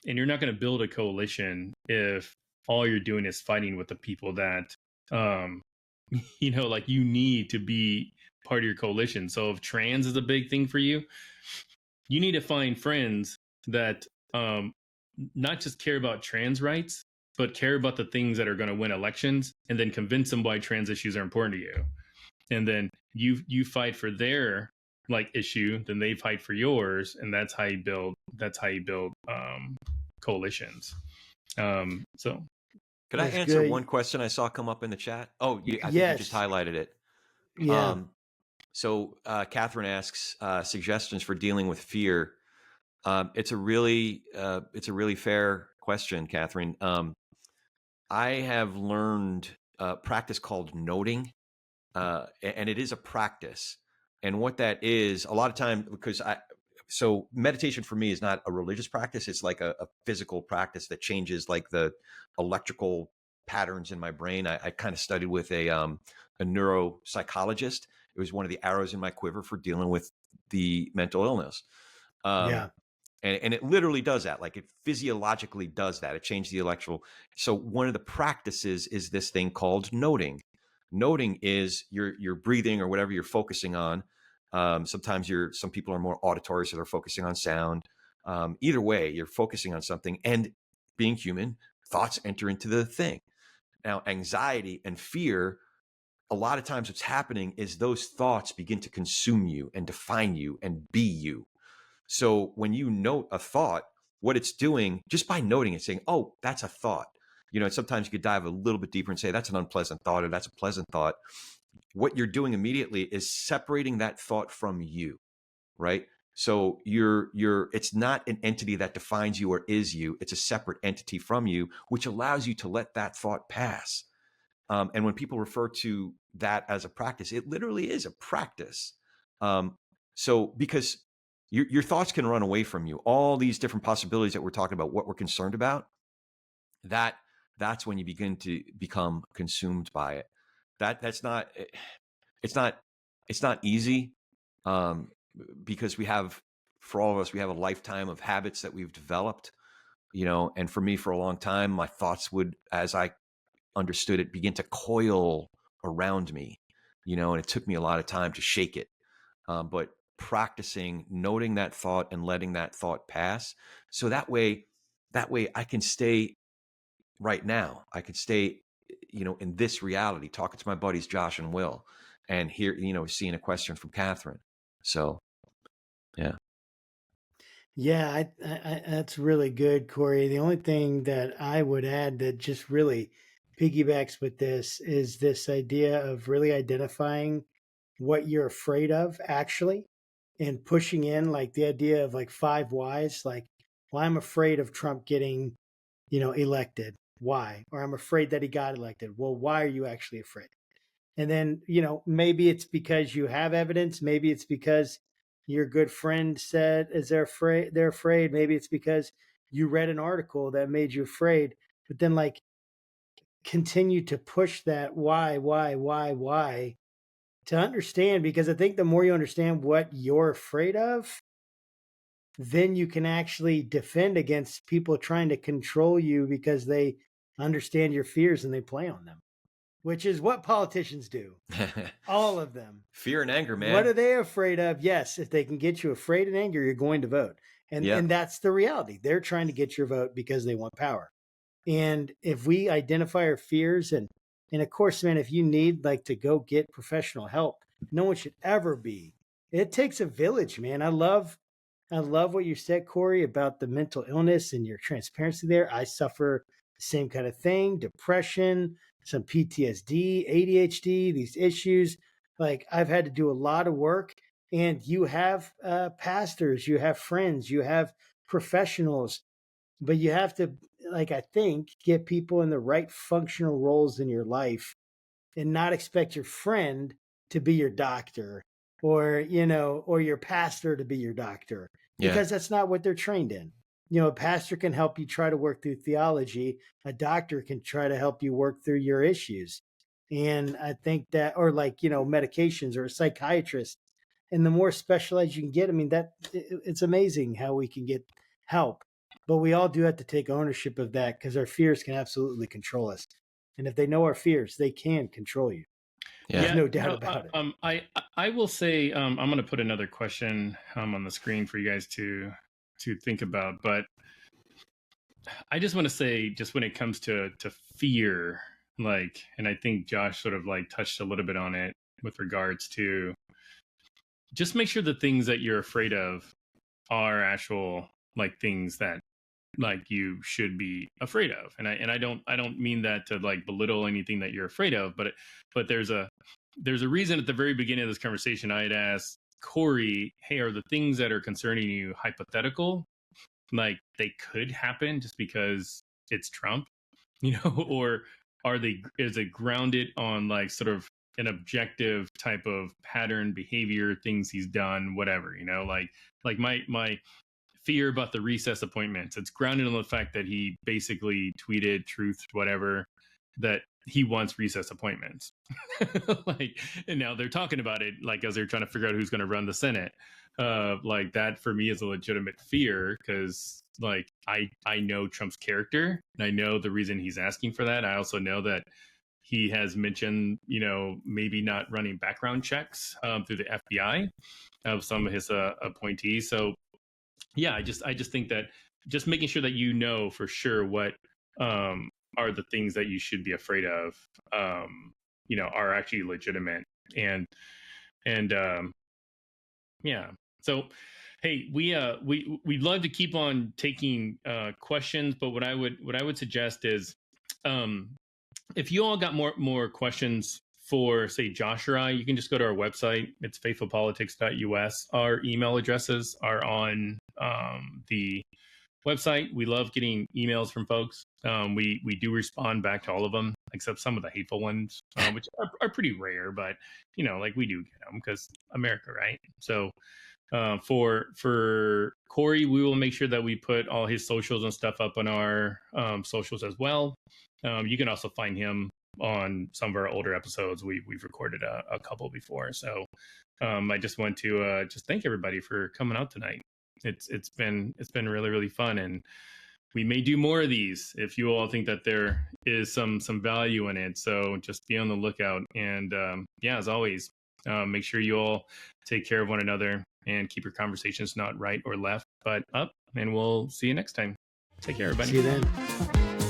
and you're not going to build a coalition if all you're doing is fighting with the people that like you need to be part of your coalition. So if trans is a big thing for you, you need to find friends that not just care about trans rights, but care about the things that are going to win elections, and then convince them why trans issues are important to you. And then you fight for their like issue, then they fight for yours, and that's how you build coalitions. So could I answer one question I saw come up in the chat? Oh, I think you just highlighted it. Yeah. So Catherine asks suggestions for dealing with fear. It's a really fair question, Catherine. I have learned a practice called noting, and it is a practice. And what that is, a lot of time, because so meditation for me is not a religious practice. It's like a physical practice that changes like the electrical patterns in my brain. I kind of studied with a neuropsychologist. It was one of the arrows in my quiver for dealing with the mental illness. Yeah. And it literally does that. Like it physiologically does that. It changed the electrical. So one of the practices is this thing called noting. Noting is your breathing or whatever you're focusing on. Sometimes some people are more auditory, so they're focusing on sound. Either way, you're focusing on something, and being human, thoughts enter into the thing. Now, anxiety and fear, a lot of times what's happening is those thoughts begin to consume you and define you and be you. So when you note a thought, what it's doing just by noting it, saying, oh, that's a thought. And sometimes you could dive a little bit deeper and say, that's an unpleasant thought, or that's a pleasant thought. What you're doing immediately is separating that thought from you, right? So it's not an entity that defines you or is you. It's a separate entity from you, which allows you to let that thought pass. And when people refer to that as a practice, it literally is a practice. So because your thoughts can run away from you, all these different possibilities that we're talking about, what we're concerned about, that's when you begin to become consumed by it. It's not easy, because for all of us, we have a lifetime of habits that we've developed, and for me, for a long time, my thoughts would, as I understood it, begin to coil around me, and it took me a lot of time to shake it. But practicing noting that thought and letting that thought pass. So that way I can stay right now. I can stay, in this reality, talking to my buddies, Josh and Will, and here, seeing a question from Catherine. So, yeah. Yeah, that's really good, Corey. The only thing that I would add that just really piggybacks with this is this idea of really identifying what you're afraid of actually, and pushing in like the idea of like 5 whys, like, well, I'm afraid of Trump getting, elected. Why? Or I'm afraid that he got elected. Well, why are you actually afraid? And then, maybe it's because you have evidence. Maybe it's because your good friend said, is they're afraid, Maybe it's because you read an article that made you afraid, but then like continue to push that why to understand, because I think the more you understand what you're afraid of, then you can actually defend against people trying to control you because they understand your fears and they play on them, which is what politicians do. All of them. Fear and anger, man. What are they afraid of? Yes, if they can get you afraid and anger, you're going to vote. And that's the reality. They're trying to get your vote because they want power. And if we identify our fears, and of course, man, if you need like to go get professional help, no one should ever be. It takes a village, man. I love what you said, Corey, about the mental illness and your transparency there. I suffer the same kind of thing, depression, some PTSD, ADHD, these issues. Like I've had to do a lot of work, and you have pastors, you have friends, you have professionals, but you have to, like, I think, get people in the right functional roles in your life and not expect your friend to be your doctor, or, or your pastor to be your doctor, because that's not what they're trained in. A pastor can help you try to work through theology. A doctor can try to help you work through your issues. And I think that, or like, medications, or a psychiatrist. And the more specialized you can get, I mean, it's amazing how we can get help. But we all do have to take ownership of that, because our fears can absolutely control us. And if they know our fears, they can control you. There's no doubt about it. I will say, I'm going to put another question on the screen for you guys to think about. But I just want to say, just when it comes to fear, like, and I think Josh sort of like touched a little bit on it with regards to just make sure the things that you're afraid of are actual like things that like you should be afraid of. And I don't mean that to like belittle anything that you're afraid of, but there's a reason at the very beginning of this conversation I had asked Corey, hey, are the things that are concerning you hypothetical? Like they could happen just because it's Trump, or is it grounded on like sort of an objective type of pattern, behavior, things he's done, whatever, like my fear about the recess appointments, it's grounded on the fact that he basically tweeted, truth, whatever, that he wants recess appointments. Like, and now they're talking about it, like, as they're trying to figure out who's going to run the Senate. Like, that for me is a legitimate fear, because like I know Trump's character, and I know the reason he's asking for that. I also know that he has mentioned, maybe not running background checks through the FBI of some of his appointees. So yeah, I just think that just making sure that for sure what are the things that you should be afraid of, are actually legitimate. And yeah. So, hey, we'd love to keep on taking questions, but what I would suggest is, if you all got more questions for, say, Josh or I, you can just go to our website. It's faithfulpolitics.us. Our email addresses are on the website. We love getting emails from folks. We do respond back to all of them, except some of the hateful ones, which are pretty rare, but like, we do get them because America, right? So for Corey, we will make sure that we put all his socials and stuff up on our socials as well. You can also find him on some of our older episodes. We've recorded a couple before. So I just want to just thank everybody for coming out tonight. It's been really, really fun, and we may do more of these if you all think that there is some value in it. So just be on the lookout. And as always, make sure you all take care of one another and keep your conversations not right or left, but up. And we'll see you next time. Take care, everybody. See you then.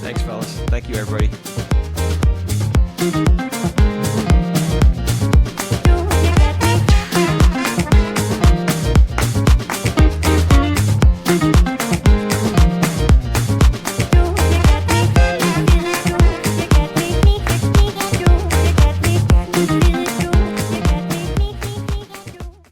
Thanks, fellas. Thank you, everybody.